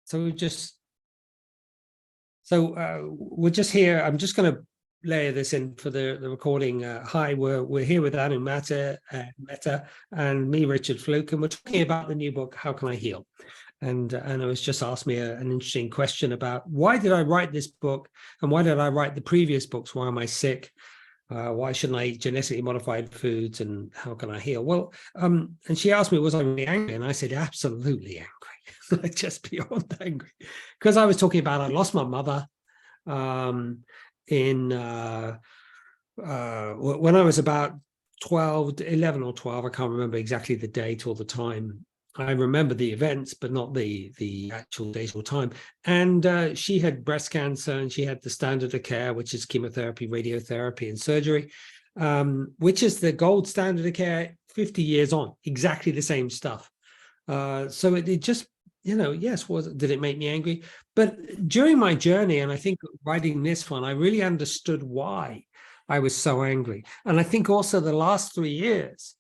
So we're just here. I'm just going to layer this in for the recording. Hi, we're here with Anu Mehta and me, Richard Flook, and we're talking about the new book, How Can I Heal? And it was just asked me an interesting question about why did I write this book and why did I write the previous books? Why am I sick? Why shouldn't I eat genetically modified foods, and how can I heal? Well, and she asked me, was I really angry? And I said, absolutely angry, just beyond angry, because I was talking about I lost my mother when I was about 11 or 12. I can't remember exactly the date or the time. I remember the events, but not the actual date or time. And she had breast cancer, and she had the standard of care, which is chemotherapy, radiotherapy, and surgery, which is the gold standard of care 50 years on, exactly the same stuff. So it just, yes, did it make me angry? But during my journey, and I think writing this one, I really understood why I was so angry. And I think also the last 3 years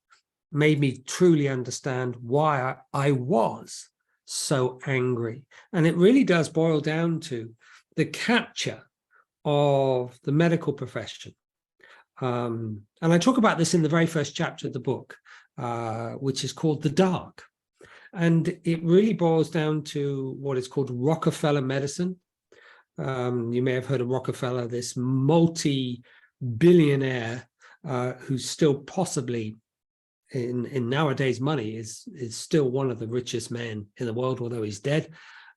made me truly understand why I was so angry. And it really does boil down to the capture of the medical profession. And I talk about this in the very first chapter of the book, which is called The Dark. And it really boils down to what is called Rockefeller medicine. You may have heard of Rockefeller, this multi-billionaire who's still possibly in nowadays money is still one of the richest men in the world, although he's dead.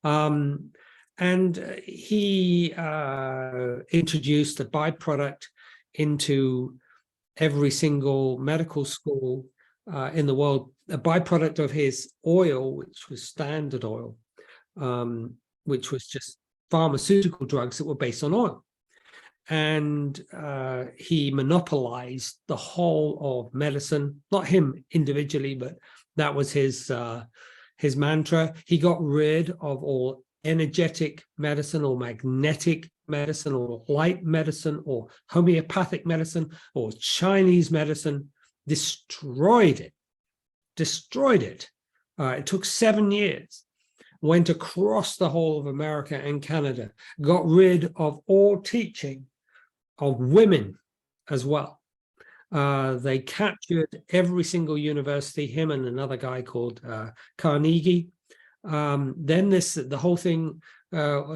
And he introduced a byproduct into every single medical school in the world, a byproduct of his oil, which was Standard Oil, which was just pharmaceutical drugs that were based on oil. And he monopolized the whole of medicine, not him individually, but that was his mantra. He got rid of all energetic medicine or magnetic medicine or light medicine or homeopathic medicine or Chinese medicine, destroyed it. It took 7 years. Went across the whole of America and Canada, got rid of all teaching of women as well. They captured every single university, him and another guy called Carnegie. Then the whole thing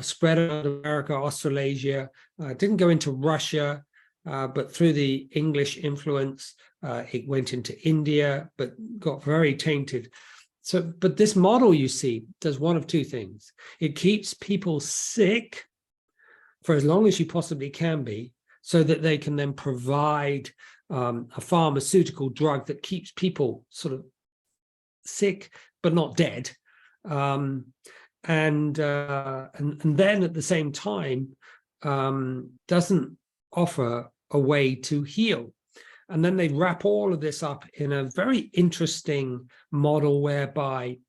spread around America, Australasia, didn't go into Russia, but through the English influence, it went into India, but got very tainted. So, but this model, you see, does one of two things. It keeps people sick for as long as you possibly can be, so that they can then provide a pharmaceutical drug that keeps people sort of sick, but not dead. And then at the same time, doesn't offer a way to heal. And then they wrap all of this up in a very interesting model whereby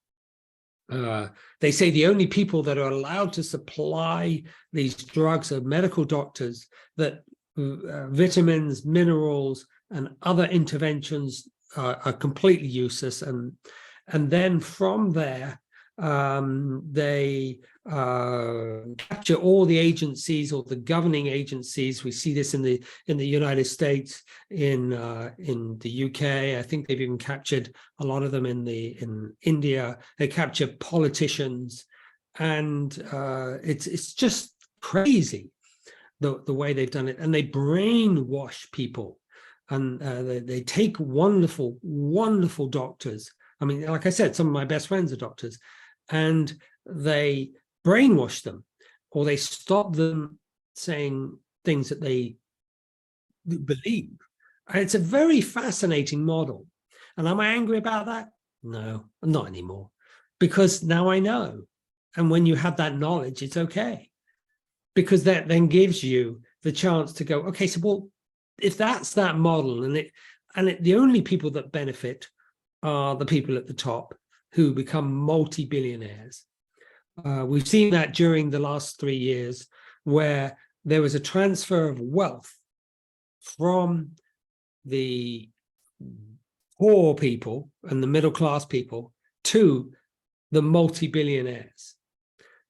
they say the only people that are allowed to supply these drugs are medical doctors, that vitamins, minerals, and other interventions are completely useless. And then from there, they capture all the agencies or the governing agencies. We see this in the United States, in the UK. I think they've even captured a lot of them in India. They capture politicians, and it's just crazy the way they've done it. And they brainwash people, and they take wonderful doctors. I mean, like I said, some of my best friends are doctors, and they brainwash them, or they stop them saying things that they believe. And it's a very fascinating model. And am I angry about that? No, I'm not anymore, because now I know. And when you have that knowledge, it's okay, because that then gives you the chance to go, okay, so well, if that's that model, and the only people that benefit are the people at the top who become multi-billionaires. We've seen that during the last 3 years, where there was a transfer of wealth from the poor people and the middle-class people to the multi-billionaires.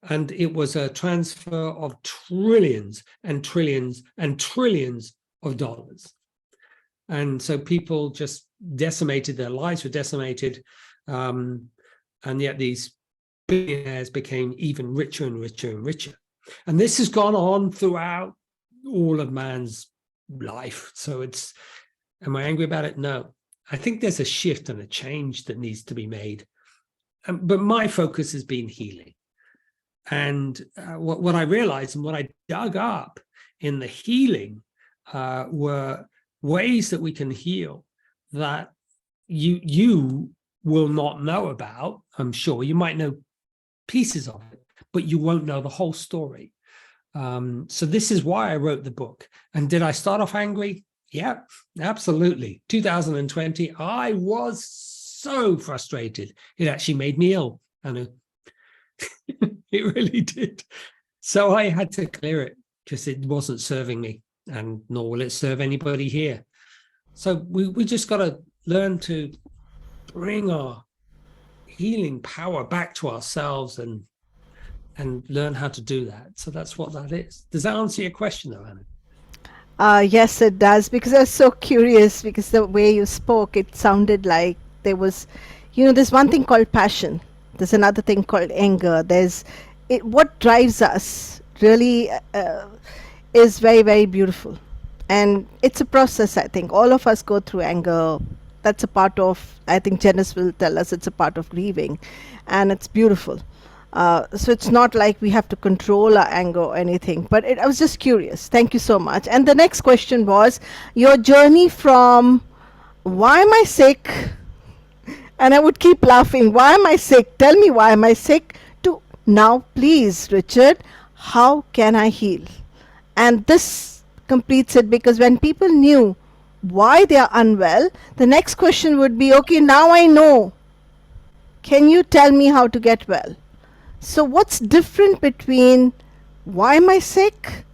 And it was a transfer of trillions and trillions and trillions of dollars. And so people just decimated, their lives were decimated. And yet these billionaires became even richer and richer and richer. And this has gone on throughout all of man's life. So am I angry about it? No. I think there's a shift and a change that needs to be made. But my focus has been healing. And what I realized and what I dug up in the healing were ways that we can heal that you will not know about. I'm sure you might know pieces of it, but you won't know the whole story. So this is why I wrote the book. And did I start off angry? Yeah, absolutely. 2020, I was so frustrated. It actually made me ill. I know. It really did. So I had to clear it because it wasn't serving me, and nor will it serve anybody here. So we just got to learn to bring our healing power back to ourselves and learn how to do that. So that's what that is. Does that answer your question, though, Anna? Yes, it does, because I was so curious, because the way you spoke, it sounded like there was, there's one thing called passion. There's another thing called anger. What drives us really is very, very beautiful. And it's a process, I think. All of us go through anger. That's a part of, I think Janice will tell us, it's a part of grieving. And it's beautiful. So it's not like we have to control our anger or anything. But I was just curious. Thank you so much. And the next question was your journey from why am I sick? And I would keep laughing. Why am I sick? Tell me, why am I sick? To now, please, Richard, how can I heal? And this completes it, because when people knew why they are unwell, the next question would be, okay, now I know. Can you tell me how to get well? So what's different between why am I sick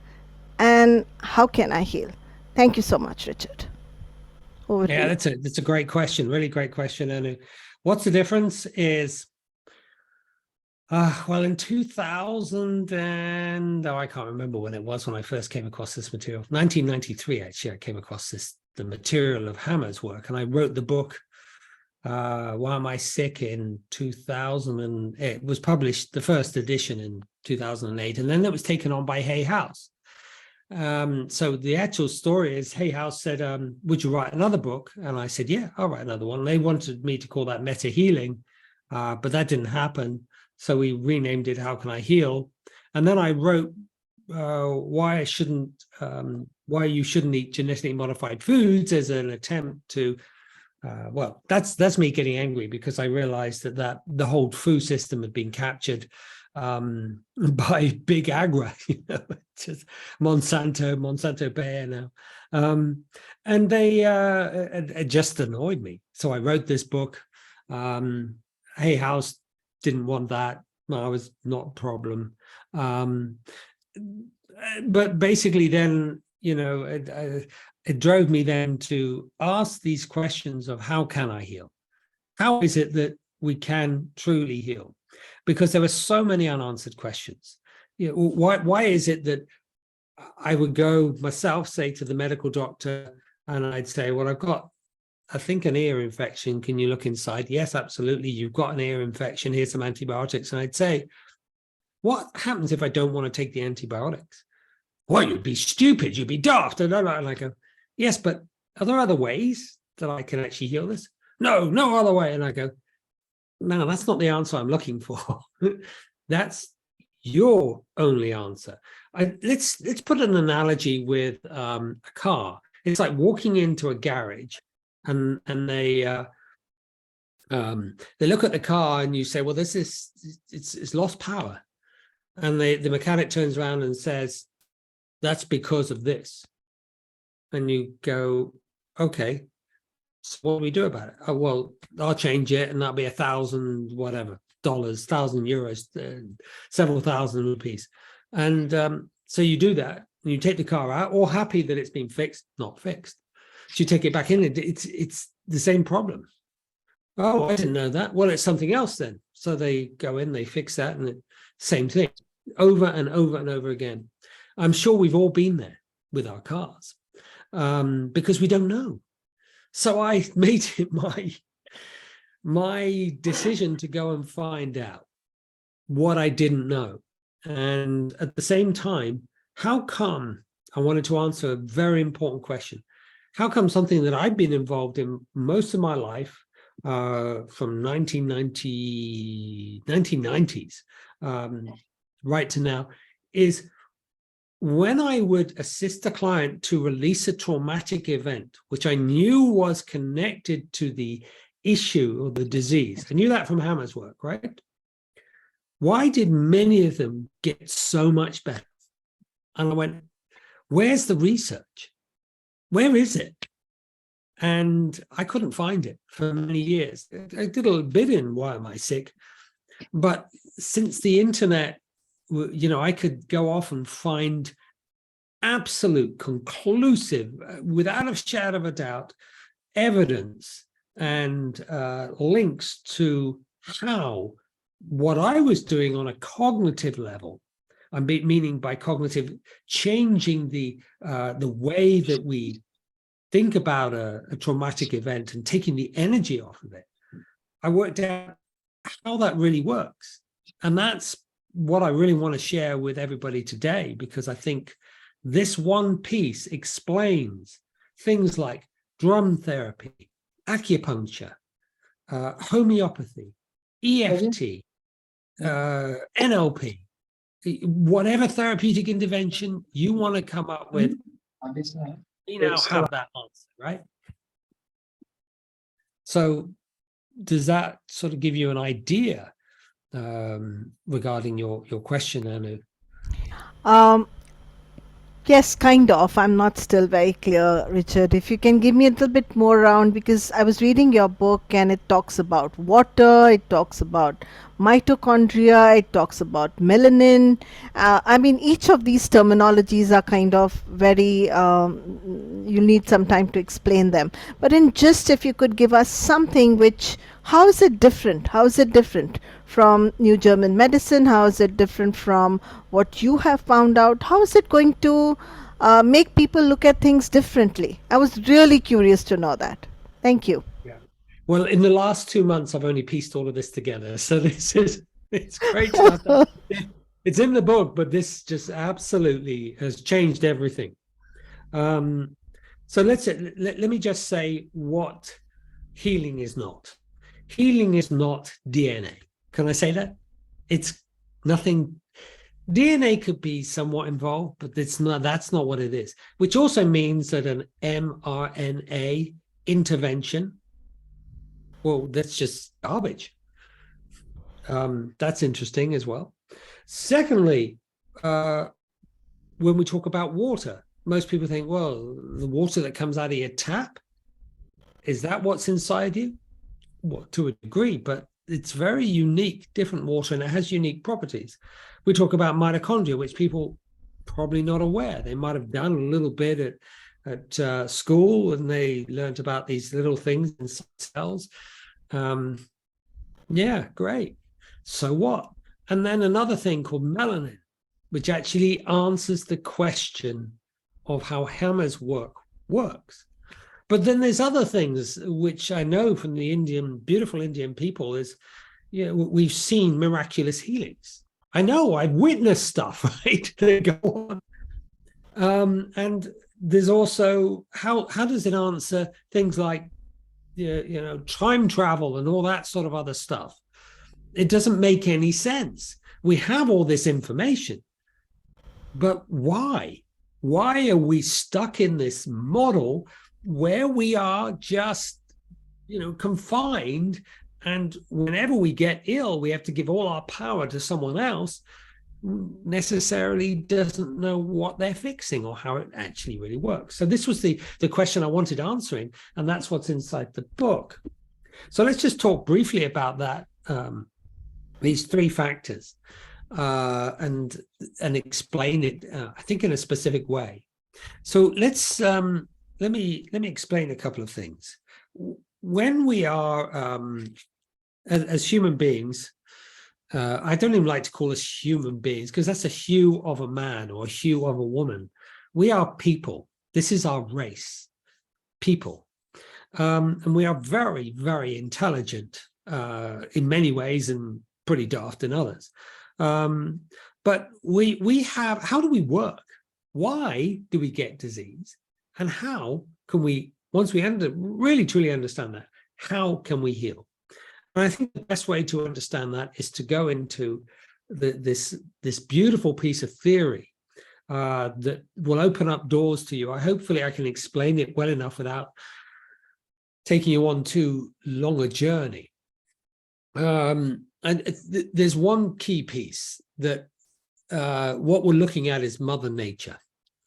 and how can I heal? Thank you so much, Richard. Over to you. That's a great question, really great question. And what's the difference is, well, in 2000 and, I can't remember when it was when I first came across this material. 1993, actually, I came across the material of Hammer's work, and I wrote the book, Why Am I Sick, in 2000, and it was published, the first edition, in 2008, and then it was taken on by Hay House. So the actual story is Hay House said, would you write another book? And I said, yeah, I'll write another one. They wanted me to call that Meta Healing, but that didn't happen. So we renamed it How Can I Heal? And then I wrote why you shouldn't eat genetically modified foods as an attempt to, well, that's me getting angry, because I realized that the whole food system had been captured by big agra, just Monsanto Bayer now, and they it just annoyed me. So I wrote this book. Hay House didn't want that. I was not a problem, but basically then, it drove me then to ask these questions of how can I heal? How is it that we can truly heal? Because there were so many unanswered questions. Why is it that I would go myself, say, to the medical doctor, and I'd say, well, I've got, I think, an ear infection. Can you look inside? Yes, absolutely. You've got an ear infection. Here's some antibiotics. And I'd say, what happens if I don't want to take the antibiotics? Well, you'd be stupid. You'd be daft. And I go, yes, but are there other ways that I can actually heal this? No other way. And I go, no, that's not the answer I'm looking for. That's your only answer. Let's put an analogy with a car. It's like walking into a garage, and they look at the car, and you say, well, it's lost power, and the mechanic turns around and says, that's because of this, and you go, okay. So what do we do about it? Oh, well, I'll change it, and that'll be $1,000 whatever dollars, €1,000, several thousand rupees. And so you do that, and you take the car out, all happy that it's been fixed, not fixed. So you take it back in, it's the same problem. Oh, I didn't know that. Well, it's something else then. So they go in, they fix that, and same thing. over and over and over again. I'm sure we've all been there with our cars, because we don't know. So I made it my decision to go and find out what I didn't know. And at the same time, how come, I wanted to answer a very important question. How come something that I've been involved in most of my life, from 1990s, right to now, is when I would assist a client to release a traumatic event, which I knew was connected to the issue or the disease. I knew that from Hammer's work, right? Why did many of them get so much better? And I went, where's the research? Where is it? And I couldn't find it for many years. I did a little bit in Why Am I Sick? But since the internet, I could go off and find absolute, conclusive, without a shadow of a doubt, evidence and links to how what I was doing on a cognitive level, meaning by cognitive, changing the way that we think about a traumatic event and taking the energy off of it. I worked out how that really works. And that's what I really want to share with everybody today, because I think this one piece explains things like drum therapy, acupuncture, homeopathy, EFT, NLP, whatever therapeutic intervention you want to come up with, you now have that answer, right? So does that sort of give you an idea regarding your question, Anu? Yes, kind of. I'm not still very clear, Richard. If you can give me a little bit more around, because I was reading your book and it talks about water, it talks about mitochondria, it talks about melanin. I mean, each of these terminologies are kind of very, you need some time to explain them. But in just if you could give us something which, how is it different? How is it different from New German medicine? How is it different from what you have found out? How is it going to make people look at things differently? I was really curious to know that. Thank you. Yeah. Well, in the last 2 months, I've only pieced all of this together. So it's great to have that. It's in the book, but this just absolutely has changed everything. So let me just say what healing is not. Healing is not DNA. Can I say that? It's nothing. DNA could be somewhat involved, but that's not what it is, which also means that an mRNA intervention, well, that's just garbage. That's interesting as well. Secondly, when we talk about water, most people think, well, the water that comes out of your tap, is that what's inside you? Well, to a degree, but it's very unique, different water, and it has unique properties. We talk about mitochondria, which people probably not aware. They might have done a little bit at school, and they learned about these little things in cells. Yeah, great. So what? And then another thing called melanin, which actually answers the question of how Hammer's work works. But then there's other things which I know from the beautiful Indian people is, we've seen miraculous healings. I know, I've witnessed stuff, right? That go on. And there's also, how does it answer things like, time travel and all that sort of other stuff? It doesn't make any sense. We have all this information, but why? Why are we stuck in this model where we are just, confined, and whenever we get ill, we have to give all our power to someone else who necessarily doesn't know what they're fixing or how it actually really works. So this was the question I wanted answering, and that's what's inside the book. So let's just talk briefly about that, these three factors, and explain it, I think, in a specific way. So let me explain a couple of things. When we are, as human beings, I don't even like to call us human beings, because that's a hue of a man or a hue of a woman. We are people. This is our race, people. And we are very, very intelligent in many ways and pretty daft in others. But we have, how do we work? Why do we get disease? And how can we, once we really truly understand that, how can we heal? And I think the best way to understand that is to go into this beautiful piece of theory that will open up doors to you. Hopefully I can explain it well enough without taking you on too long a journey. And there's one key piece that what we're looking at is Mother Nature.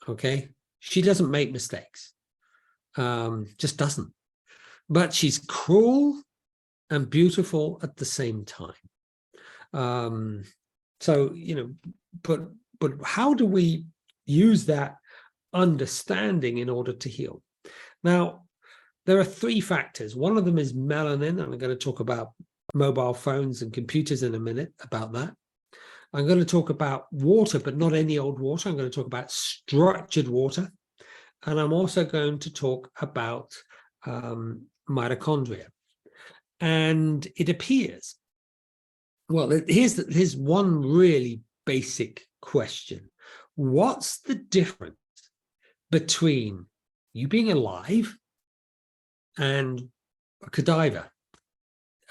Okay, she doesn't make mistakes, just doesn't. But she's cruel and beautiful at the same time. So, you know, but how do we use that understanding in order to heal? Now, there are three factors. One of them is melanin, and I'm going to talk about mobile phones and computers in a minute about that. I'm going to talk about water, but not any old water. I'm going to talk about structured water. And I'm also going to talk about mitochondria. And it appears, well, here's one really basic question. What's the difference between you being alive and a cadaver,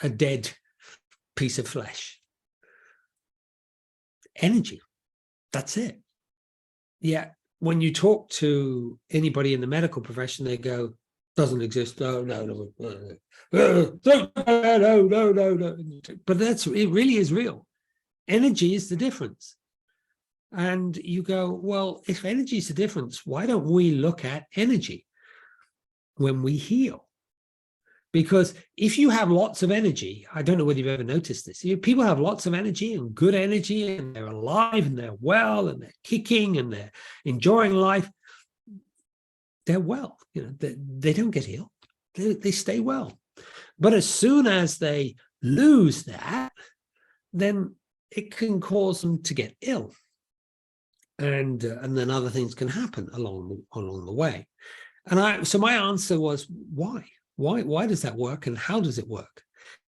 a dead piece of flesh? Energy. That's it. Yeah. When you talk to anybody in the medical profession, they go, doesn't exist. No. But it really is real. Energy is the difference. And you go, well, if energy is the difference, why don't we look at energy when we heal? Because if you have lots of energy, I don't know whether you've ever noticed this, people have lots of energy and good energy, and they're alive and they're well and they're kicking and they're enjoying life. They're well, you know, they don't get ill. They stay well. But as soon as they lose that, then it can cause them to get ill. And then other things can happen along the way. And so my answer was, why? Why does that work, and how does it work?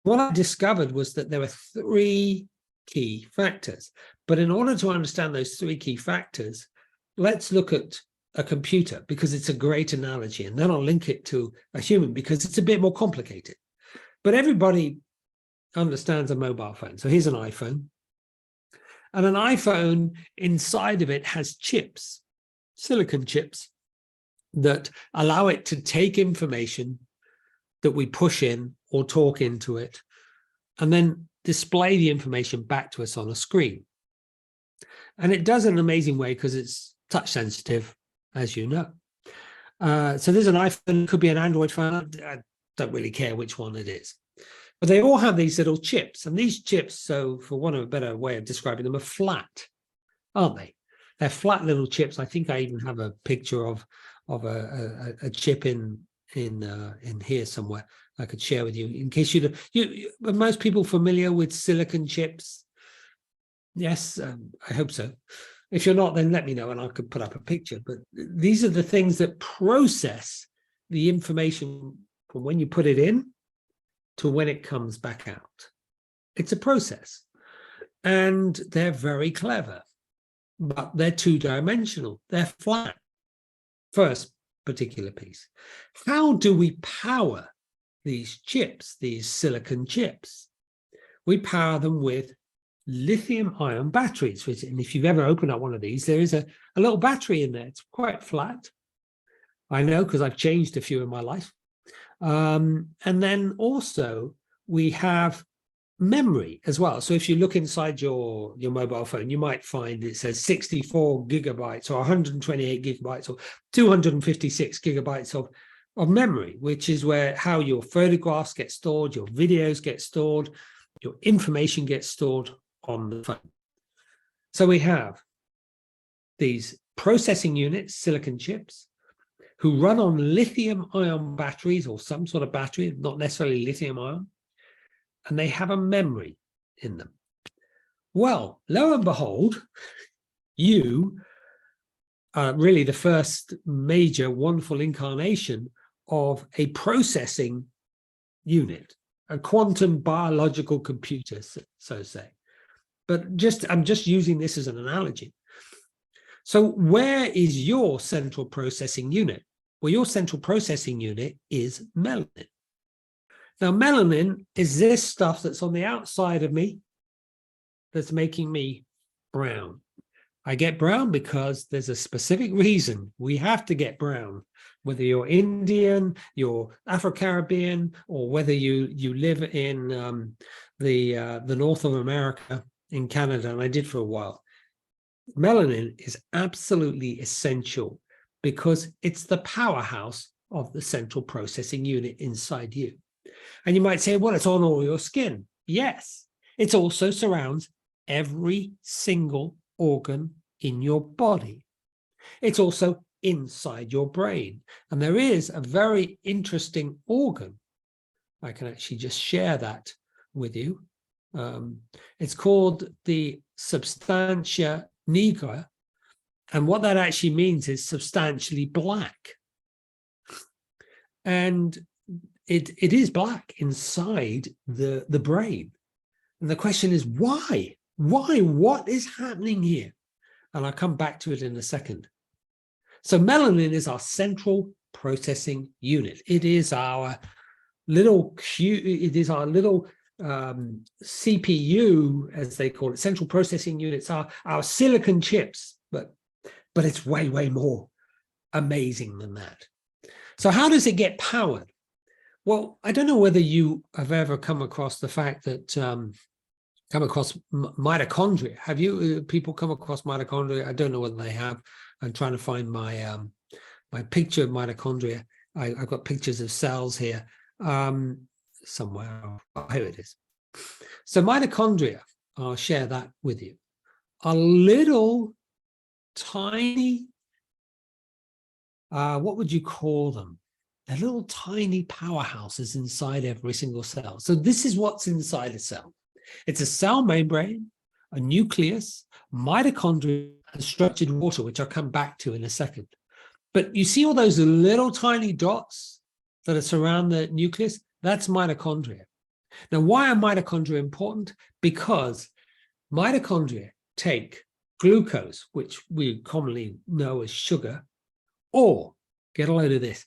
What I discovered was that there were three key factors. But in order to understand those three key factors, let's look at a computer, because it's a great analogy, and then I'll link it to a human because it's a bit more complicated. But everybody understands a mobile phone. So here's an iPhone. And an iPhone, inside of it has chips, silicon chips, that allow it to take information that we push in or talk into it, and then display the information back to us on a screen. And it does it in an amazing way because it's touch sensitive, as you know. So there's an iPhone, could be an Android phone. I don't really care which one it is. But they all have these little chips. And these chips, so for want of a better way of describing them, are flat, aren't they? They're flat little chips. I think I even have a picture of a chip in here somewhere I could share with you in case you are most people familiar with silicon chips? Yes, I hope so. If you're not, then let me know and I could put up a picture. But these are the things that process the information from when you put it in to when it comes back out. It's a process, and they're very clever, but they're two-dimensional. They're flat. First particular piece. How do we power these chips, these silicon chips? We power them with lithium-ion batteries. And if you've ever opened up one of these, there is a little battery in there. It's quite flat. I know because I've changed a few in my life. And then also we have memory as well. So if you look inside your mobile phone, you might find it says 64 gigabytes or 128 gigabytes or 256 gigabytes of memory, which is how your photographs get stored, your videos get stored, your information gets stored on the phone. So we have these processing units, silicon chips, who run on lithium-ion batteries or some sort of battery, not necessarily lithium-ion, and they have a memory in them. Well, lo and behold, you are really the first major wonderful incarnation of a processing unit, a quantum biological computer, so to say. But I'm just using this as an analogy. So where is your central processing unit? Well, your central processing unit is melanin. Now, melanin is this stuff that's on the outside of me that's making me brown. I get brown because there's a specific reason we have to get brown, whether you're Indian, you're Afro-Caribbean, or whether you live in the north of America, in Canada, and I did for a while. Melanin is absolutely essential because it's the powerhouse of the central processing unit inside you. And you might say, well, it's on all your skin. Yes, it also surrounds every single organ in your body. It's also inside your brain. And there is a very interesting organ. I can actually just share that with you. It's called the substantia nigra. And what that actually means is substantially black. And it is black inside the brain. And the question is, why? Why? What is happening here? And I'll come back to it in a second. So melanin is our central processing unit. It is our little CPU, as they call it, central processing units, our silicon chips, but it's way, way more amazing than that. So how does it get powered? Well, I don't know whether you have ever come across the fact that come across mitochondria. Have you people come across mitochondria? I don't know whether they have. I'm trying to find my my picture of mitochondria. I've got pictures of cells here somewhere. Oh, here it is. So mitochondria, I'll share that with you, are little tiny, what would you call them? They're little tiny powerhouses inside every single cell. So this is what's inside a cell. It's a cell membrane, a nucleus, mitochondria, and structured water, which I'll come back to in a second. But you see all those little tiny dots that are surround the nucleus? That's mitochondria. Now, why are mitochondria important? Because mitochondria take glucose, which we commonly know as sugar, or, get a load of this,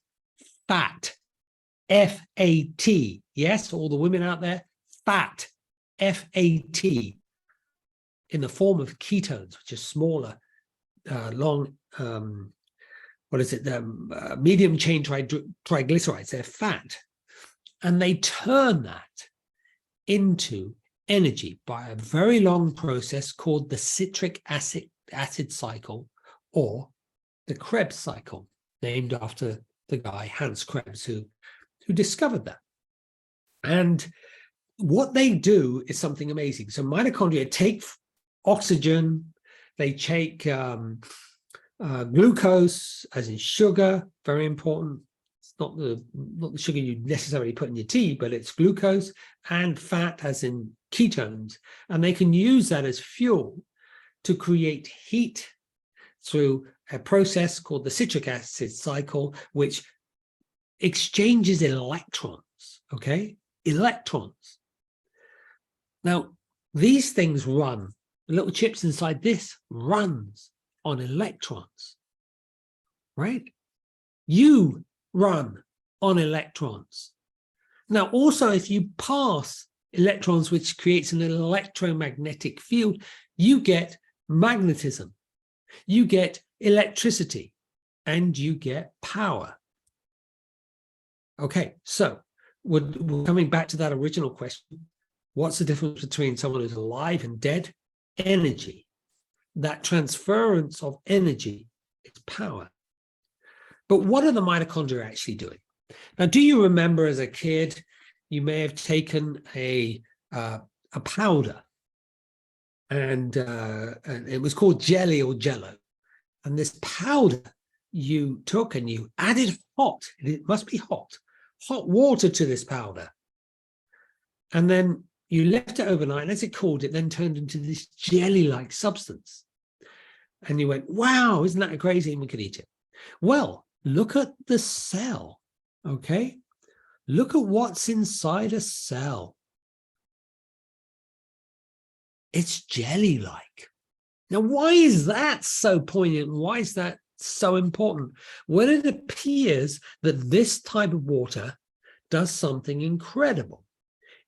fat, F-A-T. Yes, all the women out there, fat, F-A-T, in the form of ketones, which are smaller, long, medium chain triglycerides. They're fat. And they turn that into energy by a very long process called the citric acid cycle, or the Krebs cycle, named after the guy Hans Krebs who discovered that. And what they do is something amazing. So mitochondria take oxygen, they take glucose, as in sugar, very important. It's not the sugar you necessarily put in your tea, but it's glucose, and fat, as in ketones. And they can use that as fuel to create heat through a process called the citric acid cycle, which exchanges electrons, okay? Electrons. Now, these things run, the little chips inside this runs on electrons, right? You run on electrons. Now, also, if you pass electrons, which creates an electromagnetic field, you get magnetism, you get electricity, and you get power. Okay, so we're coming back to that original question. What's the difference between someone who's alive and dead? Energy. That transference of energy is power. But what are the mitochondria actually doing? Now, do you remember as a kid, you may have taken a powder, and it was called jelly or jello. And this powder you took and you added it must be hot water to this powder. And then You left it overnight, and as it cooled, it then turned into this jelly-like substance. And you went, wow, isn't that crazy? And we could eat it. Well, look at the cell, okay? Look at what's inside a cell. It's jelly-like. Now, why is that so poignant? Why is that so important? Well, it appears that this type of water does something incredible.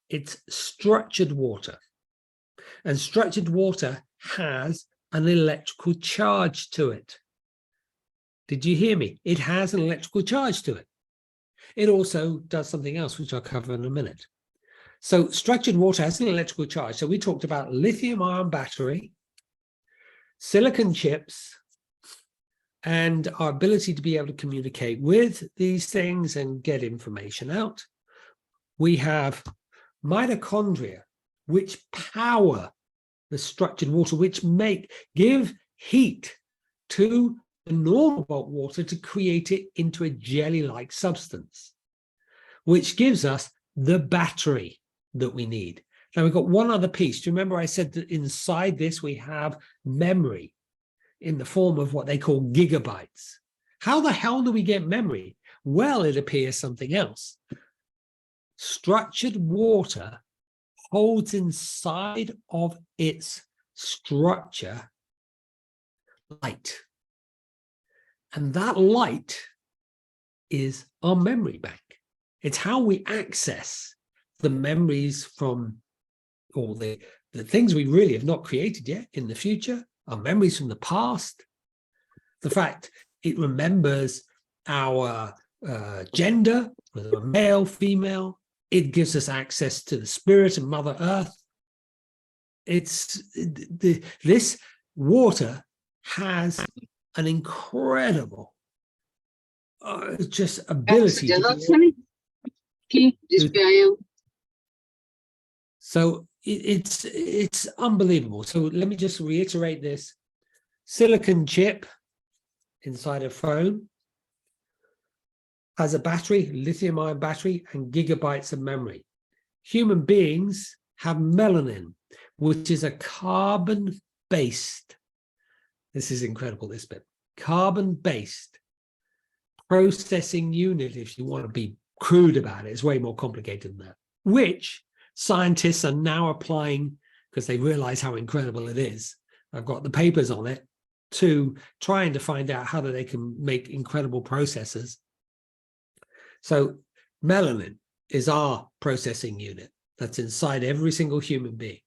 It's structured water. And structured water has an electrical charge to it. Did you hear me? It has an electrical charge to it. It also does something else, which I'll cover in a minute. So structured water has an electrical charge. So we talked about lithium-ion battery, silicon chips, and our ability to be able to communicate with these things and get information out. We have mitochondria, which power the structured water, which give heat to the normal water to create it into a jelly-like substance, which gives us the battery that we need. Now we've got one other piece. Do you remember I said that inside this we have memory in the form of what they call gigabytes? How the hell do we get memory? Well, it appears something else. Structured water holds inside of its structure light. And that light is our memory bank. It's how we access the memories from all the things we really have not created yet in the future, our memories from the past, the fact it remembers our gender, whether we're male, female. It gives us access to the spirit and Mother Earth. This water has an incredible just ability so it's unbelievable. So let me just reiterate this. Silicon chip inside a phone has a battery, lithium-ion battery, and gigabytes of memory. Human beings have melanin, which is a carbon-based, this is incredible, this bit, carbon-based processing unit, if you want to be crude about it. It's way more complicated than that, which scientists are now applying because they realize how incredible it is. I've got the papers on it, to trying to find out how they can make incredible processors. So melanin is our processing unit that's inside every single human being.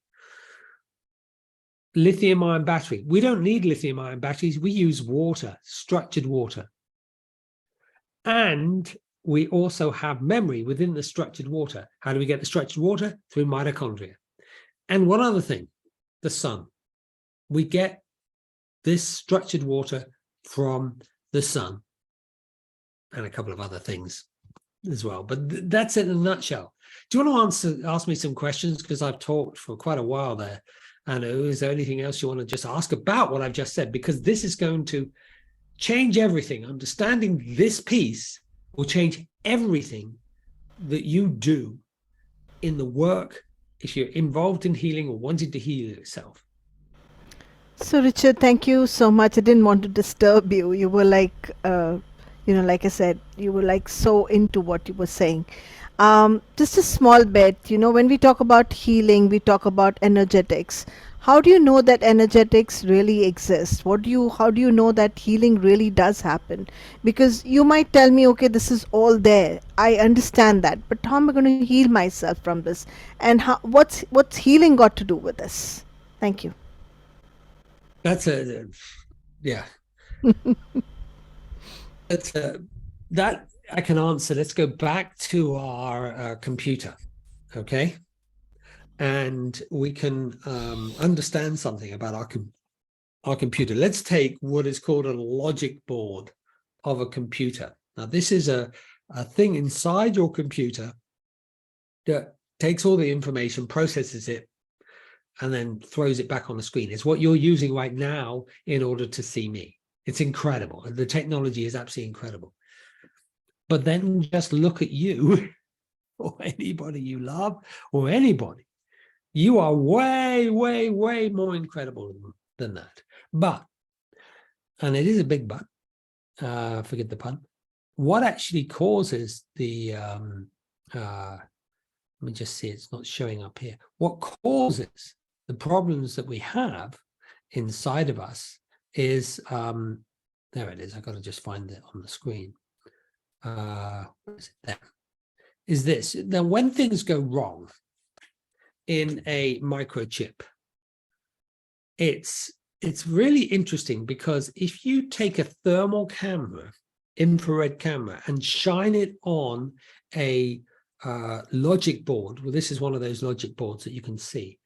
Lithium-ion battery. We don't need lithium-ion batteries. We use water, structured water. And we also have memory within the structured water. How do we get the structured water? Through mitochondria. And one other thing, the sun. We get this structured water from the sun and a couple of other things as well. But that's it in a nutshell. Do you want to ask me some questions? Because I've talked for quite a while there. And is there anything else you want to just ask about what I've just said? Because this is going to change everything. Understanding this piece will change everything that you do in the work if you're involved in healing or wanting to heal yourself. So, Richard, thank you so much. I didn't want to disturb you. You were like, like I said, you were like so into what you were saying. Just a small bit, when we talk about healing, we talk about energetics. How do you know that energetics really exist? How do you know that healing really does happen? Because you might tell me, okay, this is all there. I understand that, but how am I going to heal myself from this? And what's healing got to do with this? Thank you. That's yeah. That I can answer. Let's go back to our computer, okay? And we can understand something about our computer. Let's take what is called a logic board of a computer. Now, this is a thing inside your computer that takes all the information, processes it, and then throws it back on the screen. It's what you're using right now in order to see me. It's incredible. The technology is absolutely incredible. But then just look at you or anybody you love or anybody. You are way, way, way more incredible than that. But, and it is a big but, forget the pun, what actually causes the, let me just see, it's not showing up here. What causes the problems that we have inside of us is, there it is. I got to just find it on the screen. Where is it there? Is this. Now, when things go wrong in a microchip, it's really interesting, because if you take a thermal camera, infrared camera, and shine it on a logic board, well, this is one of those logic boards that you can see,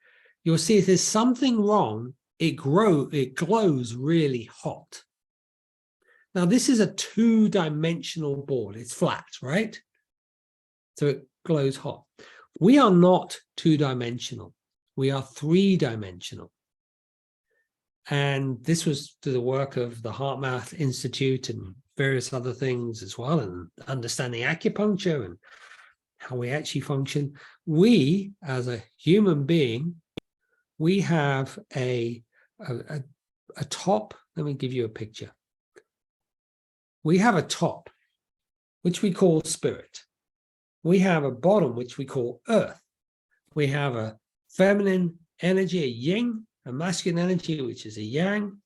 you'll see if there's something wrong, it glows really hot. Now, this is a two-dimensional board. It's flat, right? So it glows hot. We are not two-dimensional. We are three-dimensional. And this was to the work of the HeartMath Institute and various other things as well, and understanding acupuncture and how we actually function. We, as a human being, we have a top. Let me give you a picture. We have a top, which we call spirit. We have a bottom, which we call earth. We have a feminine energy, a yin, a masculine energy, which is a yang.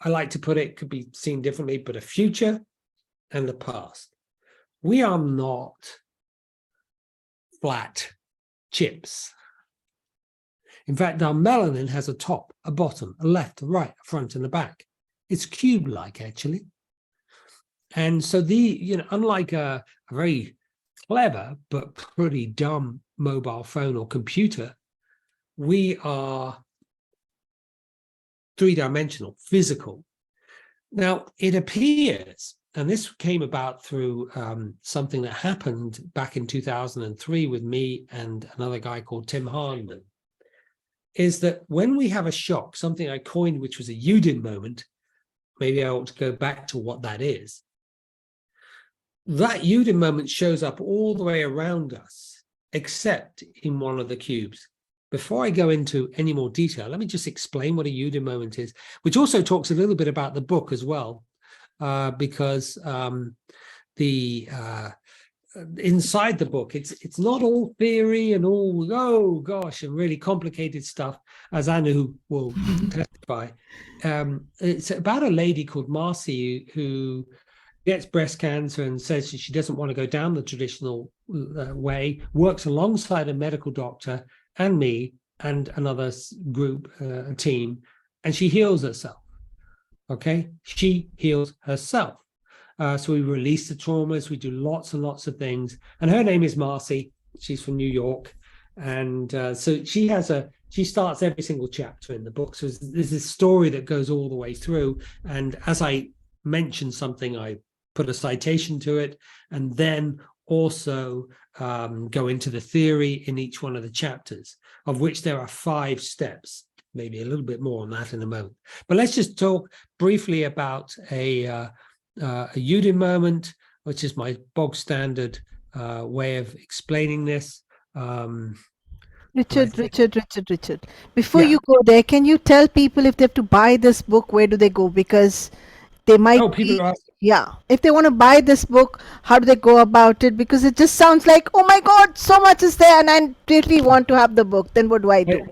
I like to put it, could be seen differently, but a future and the past. We are not flat chips. In fact, our melanin has a top, a bottom, a left, a right, a front, and a back. It's cube-like, actually. And so unlike a very clever but pretty dumb mobile phone or computer, we are three-dimensional, physical. Now, it appears, and this came about through something that happened back in 2003 with me and another guy called Tim Hardman, is that when we have a shock, something I coined, which was a Yudin moment, maybe I ought to go back to what that is. That Yudin moment shows up all the way around us, except in one of the cubes. Before I go into any more detail, let me just explain what a Yudin moment is, which also talks a little bit about the book as well, because inside the book, it's not all theory and all, oh gosh, and really complicated stuff, as Anu will testify. It's about a lady called Marcy who gets breast cancer and says she doesn't want to go down the traditional way, works alongside a medical doctor and me and another group, a team, and she heals herself. Okay, she heals herself. So we release the traumas, we do lots and lots of things. And her name is Marcy. She's from New York. And so she starts every single chapter in the book. So there's this story that goes all the way through. And as I mention something, I put a citation to it, and then also go into the theory in each one of the chapters, of which there are 5 steps, maybe a little bit more on that in a moment. But let's just talk briefly about a Yudin moment, which is my bog standard way of explaining this. Richard. Before you go there, can you tell people if they have to buy this book, where do they go? Because they might if they want to buy this book, how do they go about it? Because it just sounds like, oh my God, so much is there and I really want to have the book. Then what do I do?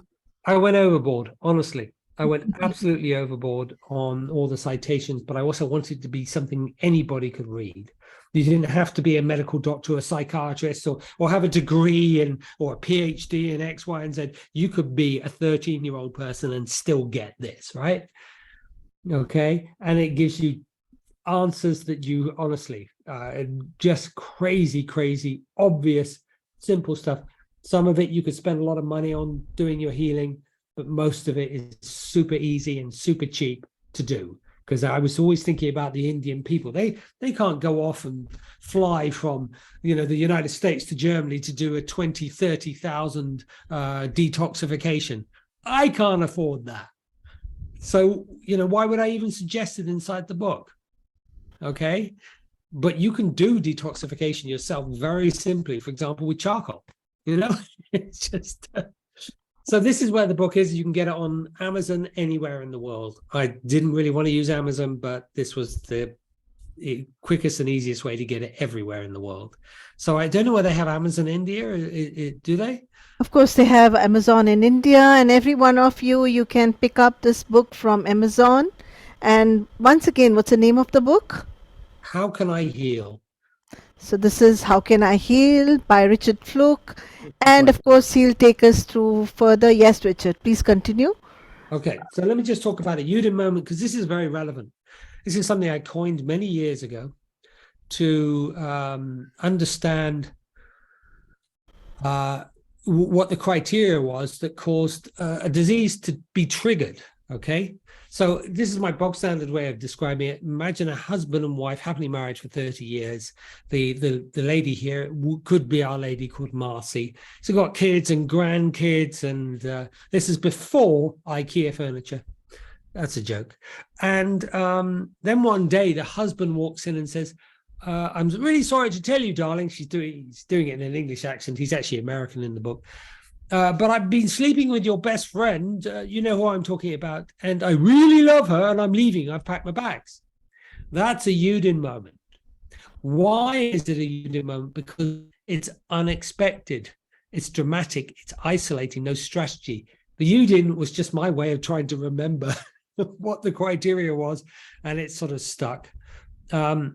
I went overboard, honestly. I went absolutely overboard on all the citations, but I also wanted to be something anybody could read. You didn't have to be a medical doctor, or a psychiatrist, or have a degree or a PhD in X, Y, and Z. You could be a 13-year-old person and still get this, right? Okay, and it gives you answers that you honestly, just crazy, obvious, simple stuff. Some of it you could spend a lot of money on doing your healing, but most of it is super easy and super cheap to do. Because I was always thinking about the Indian people. They can't go off and fly from the United States to Germany to do a 20,000-30,000 detoxification. I can't afford that. So, why would I even suggest it inside the book? Okay. But you can do detoxification yourself very simply, for example, with charcoal, it's just, So this is where the book is. You can get it on Amazon anywhere in the world. I didn't really want to use Amazon, but this was the quickest and easiest way to get it everywhere in the world. So I don't know whether they have Amazon India. Do they? Of course, they have Amazon in India, and every one of you, you can pick up this book from Amazon. And once again, what's the name of the book? How Can I Heal? So this is How Can I Heal by Richard Flook. And of course, he'll take us through further. Yes, Richard, please continue. Okay, so let me just talk about a Yudin moment, because this is very relevant. This is something I coined many years ago to understand what the criteria was that caused a disease to be triggered. Okay, so this is my bog standard way of describing it. Imagine a husband and wife happily married for 30 years. The lady here could be Our Lady called Marcy. So got kids and grandkids, and this is before IKEA furniture. That's a joke. And then one day the husband walks in and says, I'm really sorry to tell you, darling. He's doing it in an English accent. He's actually American in the book. But I've been sleeping with your best friend. You know who I'm talking about. And I really love her, and I'm leaving. I've packed my bags. That's a Yudin moment. Why is it a Yudin moment? Because it's unexpected. It's dramatic. It's isolating. No strategy. The Yudin was just my way of trying to remember what the criteria was, and it sort of stuck. Why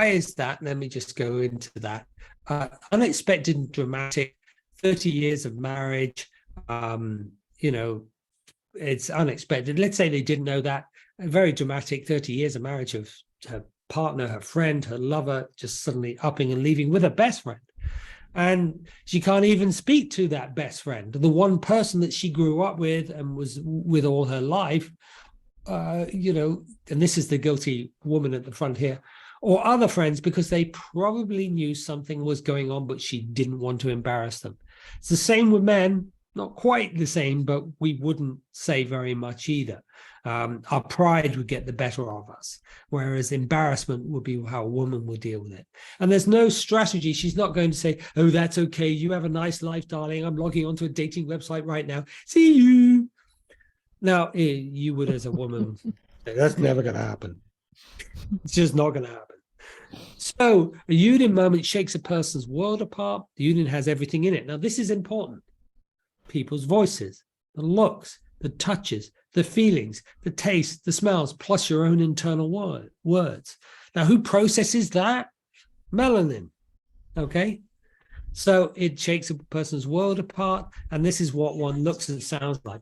is that? Let me just go into that. Unexpected and dramatic, 30 years of marriage, it's unexpected. Let's say they didn't know that. Very dramatic, 30 years of marriage of her partner, her friend, her lover, just suddenly upping and leaving with her best friend. And she can't even speak to that best friend, the one person that she grew up with and was with all her life, and this is the guilty woman at the front here, or other friends, because they probably knew something was going on, but she didn't want to embarrass them. It's the same with men, not quite the same, but we wouldn't say very much either. Our pride would get the better of us, whereas embarrassment would be how a woman would deal with it. And there's no strategy. She's not going to say, oh, that's okay. You have a nice life, darling. I'm logging onto a dating website right now. See you. Now, you would, as a woman, say, that's never going to happen. It's just not going to happen. So a Yudin moment shakes a person's world apart. The Yudin has everything in it. Now, this is important. People's voices, the looks, the touches, the feelings, the taste, the smells, plus your own internal words. Now, who processes that? Melanin. Okay? So it shakes a person's world apart, and this is what one looks and sounds like.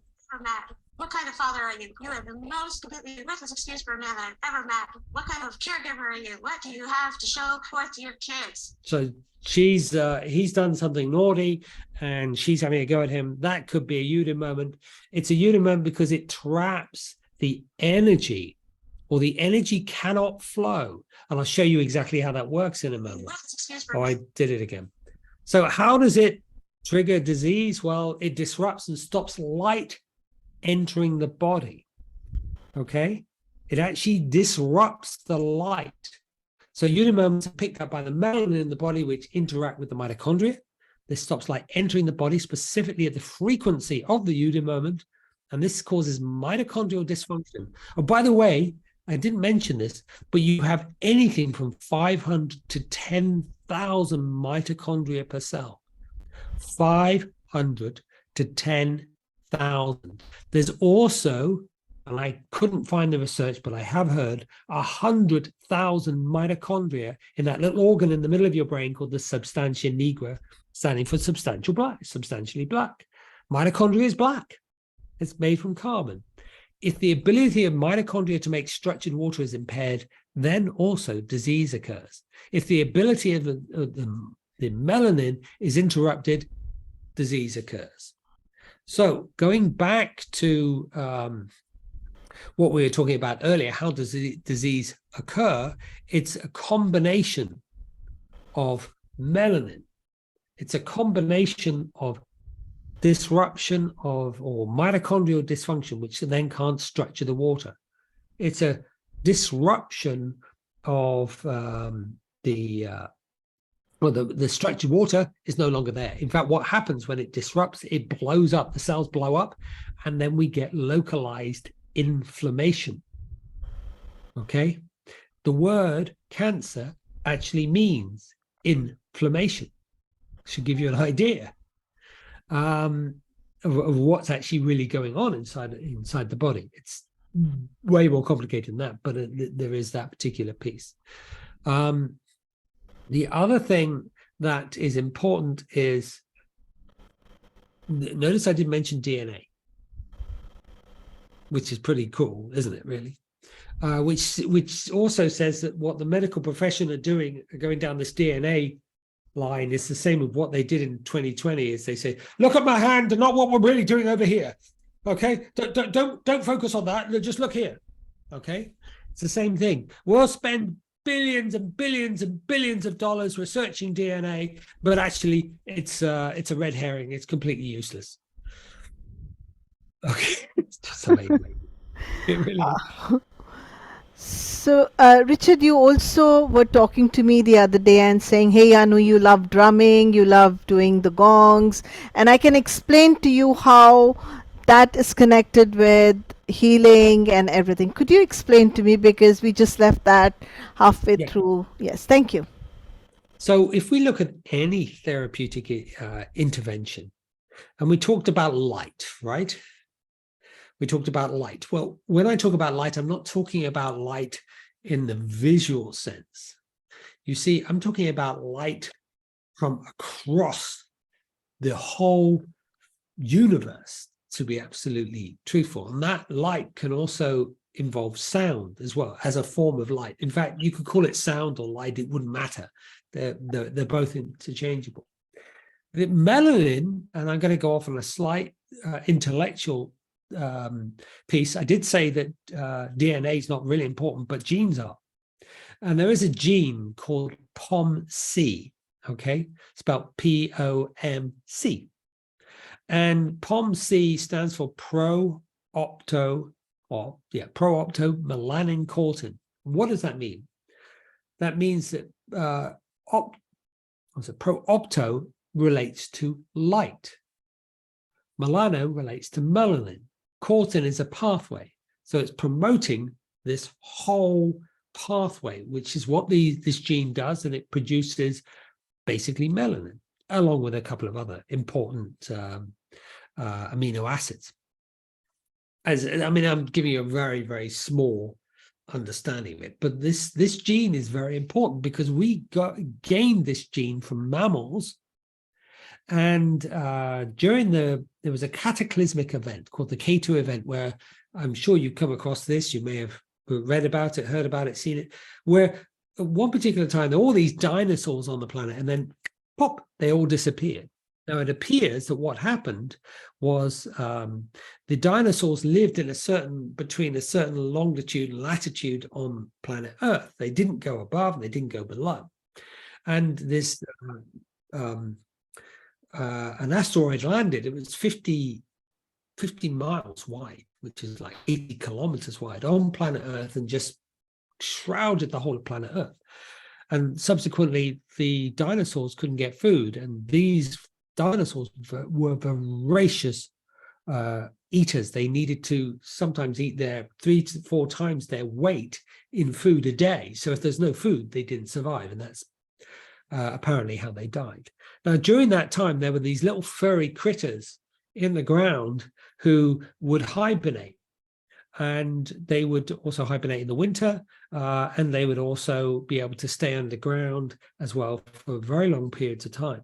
What kind of father are you? You are the most completely worthless excuse for a man I've ever met. What kind of caregiver are you? What do you have to show forth to your kids? So he's done something naughty, and she's having a go at him. That could be a Yudin moment. It's a Yudin moment because it traps the energy, or the energy cannot flow. And I'll show you exactly how that works in a moment. Oh, I did it again. So how does it trigger disease? Well, it disrupts and stops light entering the body. Okay, it actually disrupts the light. So Yudin moments are picked up by the melanin in the body, which interact with the mitochondria. This stops light entering the body, specifically at the frequency of the Yudin moment, and this causes mitochondrial dysfunction. Oh, by the way, I didn't mention this, but you have anything from 500 to 10,000 mitochondria per cell. 500 to 10,000. There's also, and I couldn't find the research, but I have heard 100,000 mitochondria in that little organ in the middle of your brain called the substantia nigra, standing for substantially black. Mitochondria is black. It's made from carbon. If the ability of mitochondria to make structured water is impaired, then also disease occurs. If the ability of the melanin is interrupted, disease occurs. So going back to what we were talking about earlier, how does the disease occur? It's a combination of melanin. It's a combination of disruption of, or mitochondrial dysfunction, which then can't structure the water. It's a disruption of the well, the structured water is no longer there. In fact, what happens when it disrupts, it blows up, the cells blow up, and then we get localized inflammation. Okay. The word cancer actually means inflammation. Should give you an idea of what's actually really going on inside the body. It's way more complicated than that, but there is that particular piece. The other thing that is important is, notice I didn't mention DNA, which is pretty cool, isn't it, really? Which also says that what the medical profession are doing, going down this DNA line, is the same with what they did in 2020. Is they say, look at my hand and not what we're really doing over here. Okay, don't focus on that. Just look here. Okay, it's the same thing. We'll spend billions and billions and billions of dollars researching DNA, but actually it's a red herring. It's completely useless. Okay, it's just amazing. It really is. So, Richard, you also were talking to me the other day and saying, hey, Anu, you love drumming, you love doing the gongs, and I can explain to you how that is connected with healing and everything. Could you explain to me, because we just left that halfway through? Yes, thank you. So if we look at any therapeutic intervention, and we talked about light, right? We talked about light. Well, when I talk about light, I'm not talking about light in the visual sense. You see, I'm talking about light from across the whole universe, to be absolutely truthful. And that light can also involve sound as well, as a form of light. In fact, you could call it sound or light, it wouldn't matter. They're both interchangeable. The melanin, and I'm going to go off on a slight intellectual piece. I did say that DNA is not really important, but genes are. And there is a gene called POMC, okay? Spelled POMC. And POMC stands for pro-opto melanin cortin. What does that mean? That means that pro-opto relates to light. Melano relates to melanin. Cortin is a pathway. So it's promoting this whole pathway, which is what this gene does, and it produces basically melanin, along with a couple of other important amino acids. I'm giving you a very, very small understanding of it, but this gene is very important because we gained this gene from mammals. And there was a cataclysmic event called the K2 event, where I'm sure you've come across this, you may have read about it, heard about it, seen it, where at one particular time, there were all these dinosaurs on the planet, and then pop, they all disappeared. Now, it appears that what happened was the dinosaurs lived in between a certain longitude and latitude on planet Earth. They didn't go above, and they didn't go below. And this an asteroid landed. It was 50 miles wide, which is like 80 kilometers wide, on planet Earth, and just shrouded the whole of planet Earth. And subsequently, the dinosaurs couldn't get food, and these dinosaurs were voracious eaters. They needed to sometimes eat their 3 to 4 times their weight in food a day. So if there's no food, they didn't survive, and that's apparently how they died. Now, during that time, there were these little furry critters in the ground who would hibernate, and they would also hibernate in the winter, and they would also be able to stay underground as well for very long periods of time.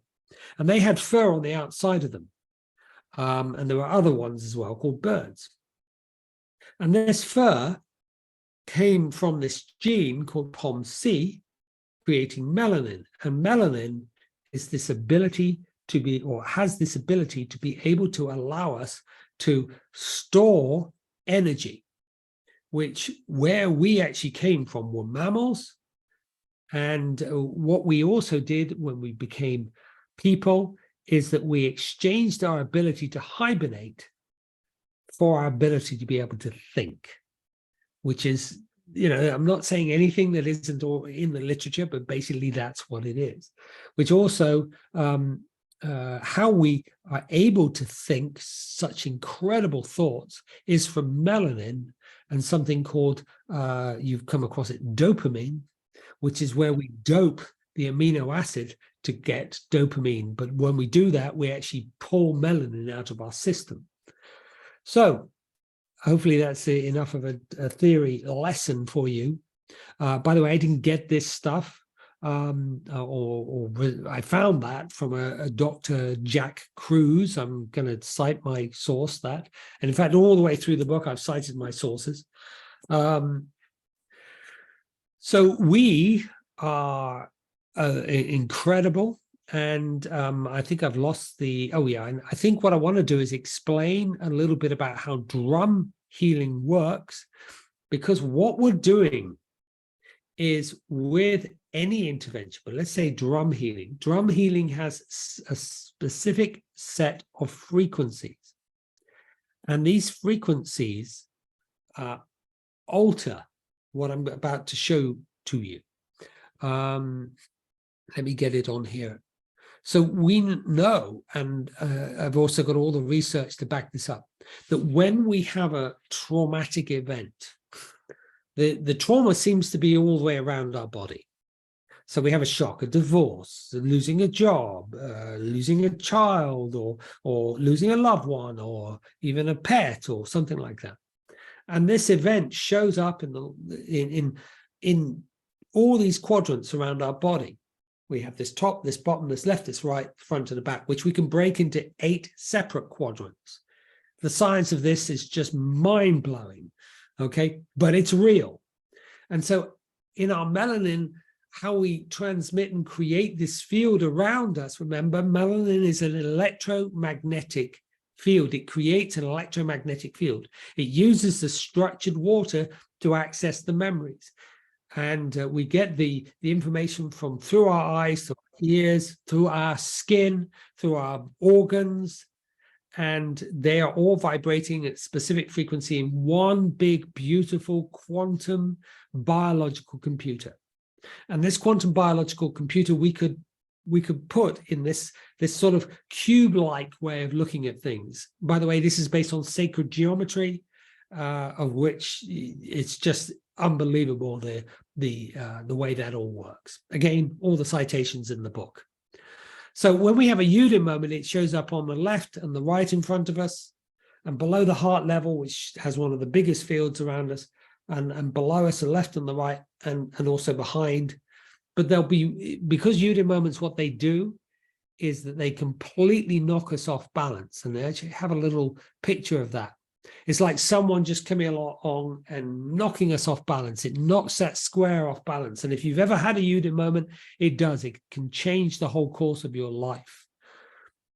And they had fur on the outside of them, and there were other ones as well called birds. And this fur came from this gene called POMC, creating melanin. And melanin is this ability to be, or has this ability to be able to allow us to store energy, which where we actually came from were mammals. And what we also did when we became people is that we exchanged our ability to hibernate for our ability to be able to think, which is I'm not saying anything that isn't in the literature, but basically that's what it is, which also how we are able to think such incredible thoughts is from melanin and something called, you've come across it, dopamine, which is where we dope the amino acid to get dopamine. But when we do that, we actually pull melanin out of our system. So hopefully that's enough of a theory lesson for you. By the way, I didn't get this stuff, or I found that from a Dr. Jack Cruz. I'm going to cite my source that. And in fact, all the way through the book, I've cited my sources. So we are incredible. And I think I've lost the, and I think what I want to do is explain a little bit about how drum healing works, because what we're doing is with any intervention, but let's say drum healing has a specific set of frequencies. And these frequencies alter what I'm about to show to you. Let me get it on here. So we know, and I've also got all the research to back this up, that when we have a traumatic event, the trauma seems to be all the way around our body. So we have a shock, a divorce, losing a job, losing a child, or losing a loved one, or even a pet, or something like that. And this event shows up in all these quadrants around our body. We have this top, this bottom, this left, this right, front and the back, which we can break into 8 separate quadrants. The science of this is just mind-blowing, okay? But it's real. And so in our melanin, how we transmit and create this field around us, remember, melanin is an electromagnetic field. It creates an electromagnetic field. It uses the structured water to access the memories. And we get the information from through our eyes, through our ears, through our skin, through our organs, and they are all vibrating at specific frequency in one big, beautiful quantum biological computer. And this quantum biological computer we could put in this sort of cube-like way of looking at things. By the way, this is based on sacred geometry, of which it's just unbelievable the way that all works. Again, all the citations in the book. So when we have a Yudin moment, it shows up on the left and the right in front of us, and below the heart level, which has one of the biggest fields around us, and below us, the left and the right, and also behind. But there'll be, because Yudin moments, what they do is that they completely knock us off balance. And they actually have a little picture of that. It's like someone just coming along and knocking us off balance. It knocks that square off balance. And if you've ever had a Yudin moment, it does. It can change the whole course of your life.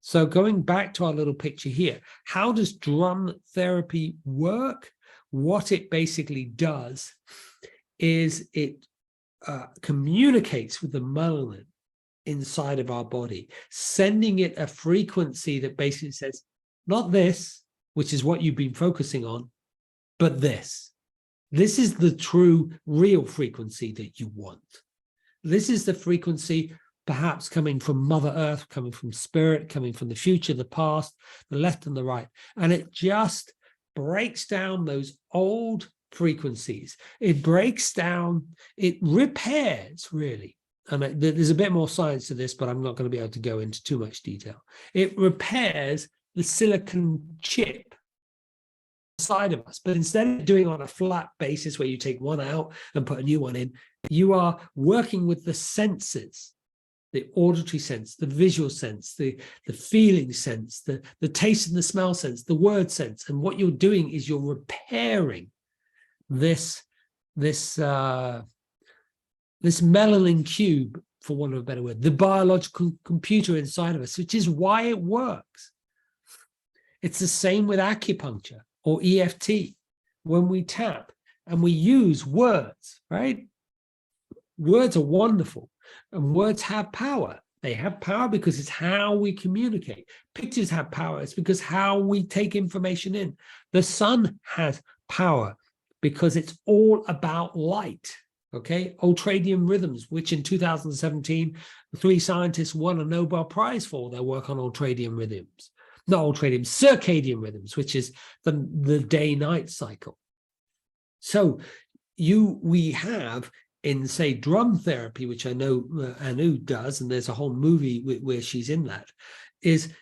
So going back to our little picture here, how does drum therapy work? What it basically does is it communicates with the melanin inside of our body, sending it a frequency that basically says, not this, which is what you've been focusing on, but this. This is the true, real frequency that you want. This is the frequency perhaps coming from Mother Earth, coming from Spirit, coming from the future, the past, the left and the right. And it just breaks down those old frequencies. It breaks down, it repairs, really. And there's a bit more science to this, but I'm not going to be able to go into too much detail. It repairs the silicon chip inside of us. But instead of doing it on a flat basis where you take one out and put a new one in, you are working with the senses, the auditory sense, the visual sense, the feeling sense, the taste and the smell sense, the word sense. And what you're doing is you're repairing this melanin cube, for want of a better word, the biological computer inside of us, which is why it works. It's the same with acupuncture or EFT. When we tap and we use words, right? Words are wonderful, and words have power. They have power because it's how we communicate. Pictures have power. It's because how we take information in. The sun has power. because it's all about light. Okay, ultradian rhythms, which in 2017, 3 scientists won a Nobel Prize for their work on ultradian rhythms. Not ultradian, circadian rhythms, which is the day-night cycle. So we have in, say, drum therapy, which I know Anu does, and there's a whole movie where she's in that, is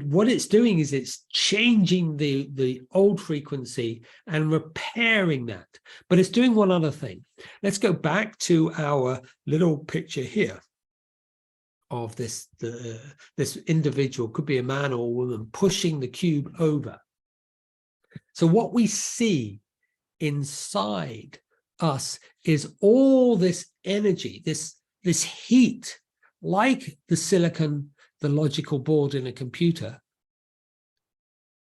what it's doing is it's changing the old frequency and repairing that. But it's doing one other thing. Let's go back to our little picture here of this individual, could be a man or a woman, pushing the cube over. So what we see inside us is all this energy, this heat, like the silicon, the logical board in a computer.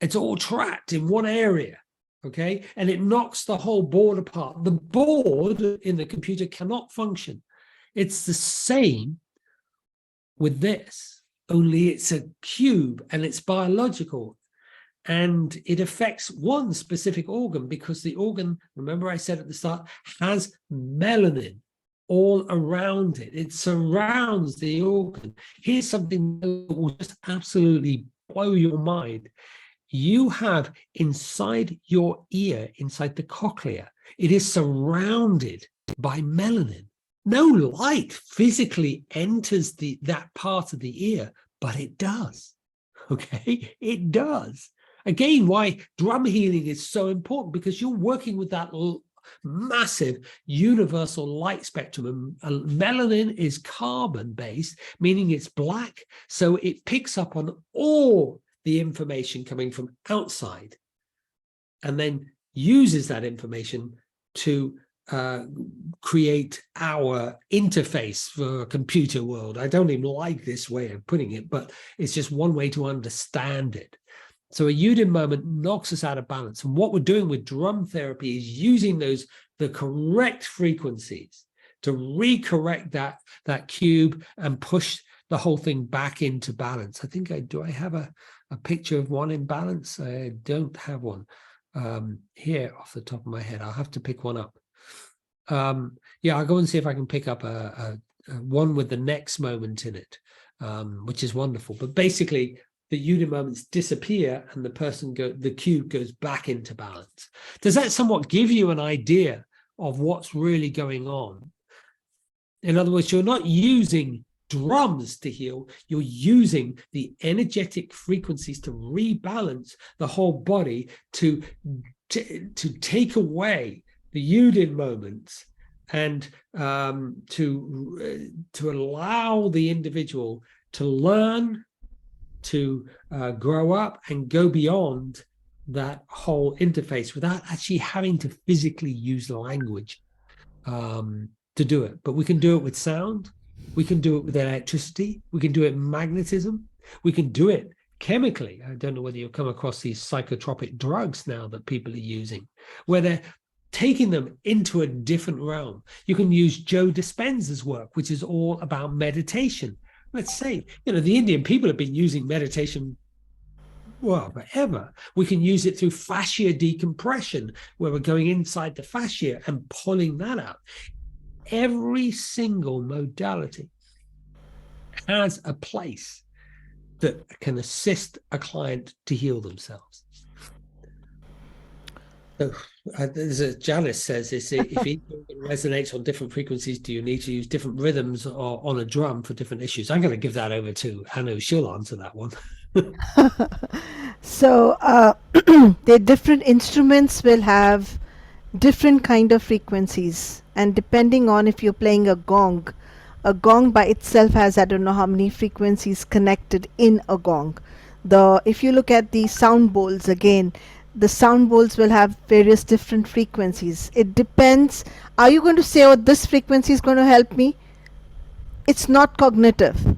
It's all trapped in one area, okay? And it knocks the whole board apart. The board in the computer cannot function. It's the same with this, only it's a cube and it's biological. And it affects one specific organ because the organ, remember I said at the start, has melanin all around it. It surrounds the organ. Here's something that will just absolutely blow your mind. You have inside your ear, inside the cochlea, it is surrounded by melanin. No light physically enters that part of the ear, but it does. Okay, it does. Again, why drum healing is so important, because you're working with that massive universal light spectrum. And melanin is carbon based, meaning it's black, so it picks up on all the information coming from outside and then uses that information to create our interface for a computer world. I don't even like this way of putting it, but it's just one way to understand it. So a Yudin moment knocks us out of balance. And what we're doing with drum therapy is using the correct frequencies to recorrect that cube and push the whole thing back into balance. I think I have a picture of one in balance. I don't have one here off the top of my head. I'll have to pick one up. Yeah, I'll go and see if I can pick up a one with the next moment in it, which is wonderful. But basically, the Yudin moments disappear and the cube goes back into balance. Does that somewhat give you an idea of what's really going on? In other words, you're not using drums to heal, you're using the energetic frequencies to rebalance the whole body, to take away the Yudin moments and to allow the individual to learn, to grow up and go beyond that whole interface without actually having to physically use language to do it. But we can do it with sound, we can do it with electricity, we can do it magnetism, we can do it chemically. I don't know whether you've come across these psychotropic drugs now that people are using, where they're taking them into a different realm. You can use Joe Dispenza's work, which is all about meditation. Let's say, the Indian people have been using meditation, well, forever. We can use it through fascia decompression, where we're going inside the fascia and pulling that out. Every single modality has a place that can assist a client to heal themselves. So, as Janice says, if each resonates on different frequencies, do you need to use different rhythms or on a drum for different issues? I'm going to give that over to Anu. She'll answer that one. So the different instruments will have different kind of frequencies, and depending on if you're playing a gong by itself has I don't know how many frequencies connected in a gong. If you look at the sound bowls again, the sound bowls will have various different frequencies. It depends. Are you going to say, oh, this frequency is going to help me? It's not cognitive.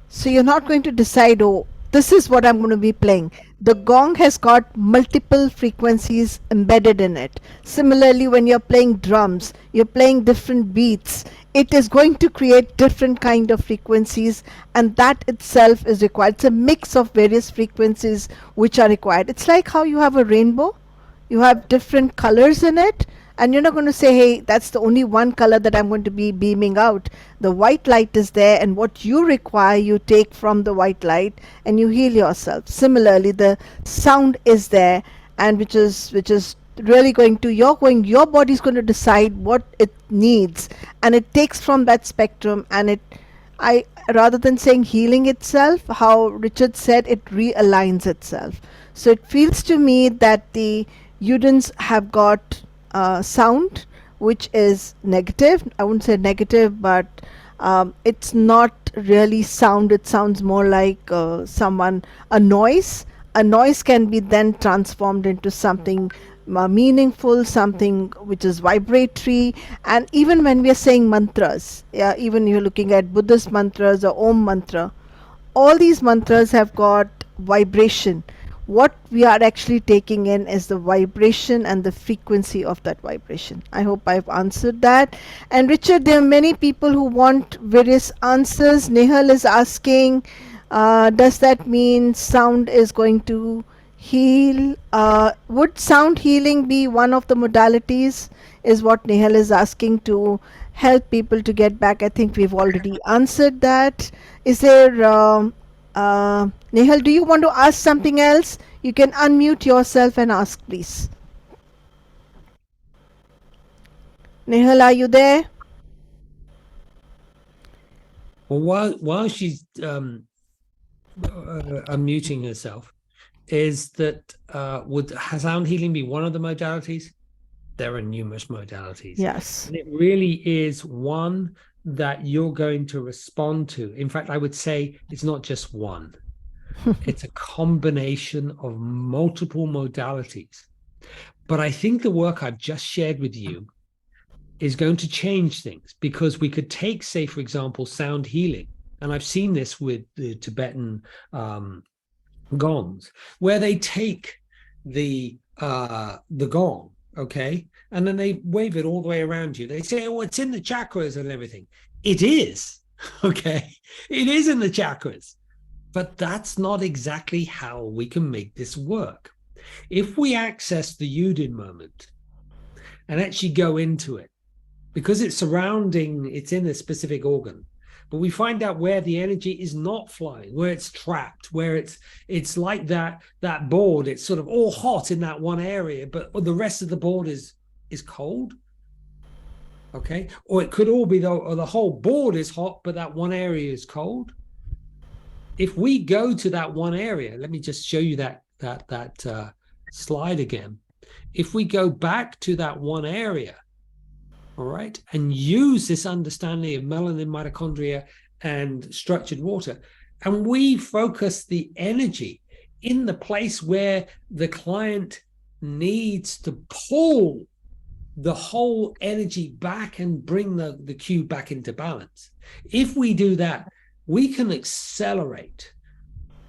So you're not going to decide, oh, this is what I'm going to be playing. The gong has got multiple frequencies embedded in it. Similarly, when you're playing drums, you're playing different beats. It is going to create different kind of frequencies, and that itself is required. It's a mix of various frequencies which are required. It's like how you have a rainbow. You have different colors in it, and you're not going to say, hey, that's the only one color that I'm going to be beaming out. The white light is there, and what you require, you take from the white light and you heal yourself. Similarly, the sound is there, and which is really going to, your body's going to decide what it needs, and it takes from that spectrum, and I rather than saying healing itself, how Richard said, it realigns itself. So it feels to me that the Udins have got sound, which is negative. I wouldn't say negative, but it's not really sound. It sounds more like a noise. A noise can be then transformed into something meaningful, something which is vibratory. And even when we are saying mantras, yeah, even you're looking at Buddhist mantras or Om mantra, all these mantras have got vibration. What we are actually taking in is the vibration and the frequency of that vibration. I hope I've answered that. And Richard, there are many people who want various answers. Nehal is asking, does that mean sound is going to heal? Would sound healing be one of the modalities, is what Nehal is asking, to help people to get back? I think we've already answered that. Is there, Nehal, do you want to ask something else? You can unmute yourself and ask, please. Nehal, are you there? Well, while she's unmuting herself, is that would sound healing be one of the modalities? There are numerous modalities. Yes. And it really is one that you're going to respond to. In fact, I would say it's not just one. It's a combination of multiple modalities. But I think the work I've just shared with you is going to change things, because we could take, say, for example, sound healing. And I've seen this with the Tibetan gongs, where they take the gong, okay, and then they wave it all the way around you. They say, oh, it's in the chakras and everything. It is, okay, it is in the chakras, but that's not exactly how we can make this work. If we access the Yudin moment and actually go into it, because it's in a specific organ, but we find out where the energy is not flying, where it's trapped, where it's like that board, it's sort of all hot in that one area, but the rest of the board is cold. Okay, or it could all be the whole board is hot, but that one area is cold. If we go to that one area, let me just show you that slide again. If we go back to that one area, all right, and use this understanding of melanin, mitochondria, and structured water, and we focus the energy in the place where the client needs to pull the whole energy back and bring the cube back into balance. If we do that, we can accelerate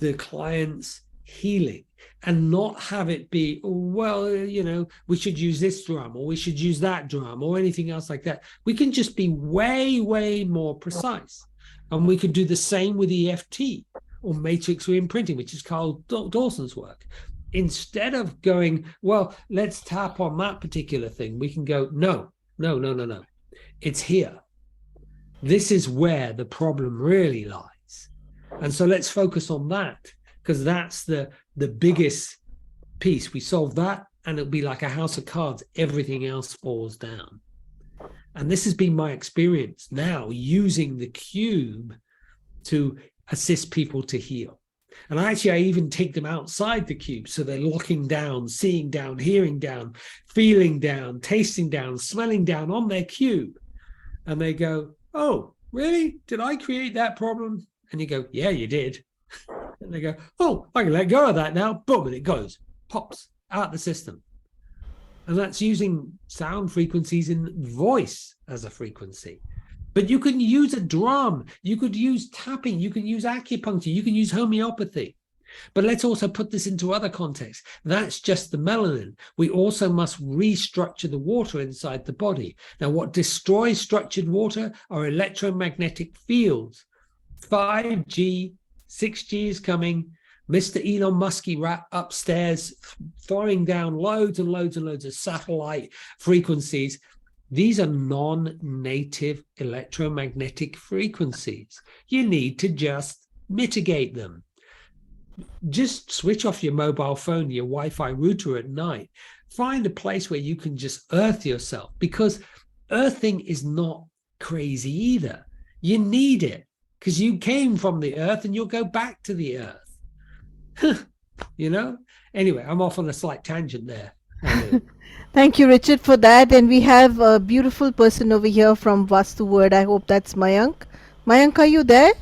the client's healing and not have it be, well, we should use this drum or we should use that drum or anything else like that. We can just be way, way more precise. And we could do the same with EFT or matrix reimprinting, which is Carl Dawson's work. Instead of going, well, let's tap on that particular thing, we can go, no. It's here. This is where the problem really lies. And so let's focus on that, because that's the biggest piece. We solve that and it'll be like a house of cards. Everything else falls down. And this has been my experience now, using the cube to assist people to heal. And I even take them outside the cube, so they're looking down, seeing down, hearing down, feeling down, tasting down, smelling down on their cube. And they go, oh, really? Did I create that problem? And you go, yeah, you did. And they go, oh, I can let go of that now. Boom, and it goes, pops out the system. And that's using sound frequencies in voice as a frequency. But you can use a drum, you could use tapping, you can use acupuncture, you can use homeopathy. But let's also put this into other contexts. That's just the melanin. We also must restructure the water inside the body. Now, what destroys structured water are electromagnetic fields. 5G, 6G is coming. Mr. Elon Musky rat upstairs throwing down loads and loads and loads of satellite frequencies. These are non-native electromagnetic frequencies. You need to just mitigate them. Just switch off your mobile phone, your Wi-Fi router at night. Find a place where you can just earth yourself, because earthing is not crazy either. You need it because you came from the earth and you'll go back to the earth. You know? Anyway, I'm off on a slight tangent there. Thank you, Richard, for that. And we have a beautiful person over here from Vastu Word. I hope that's Mayank. Mayank, are you there?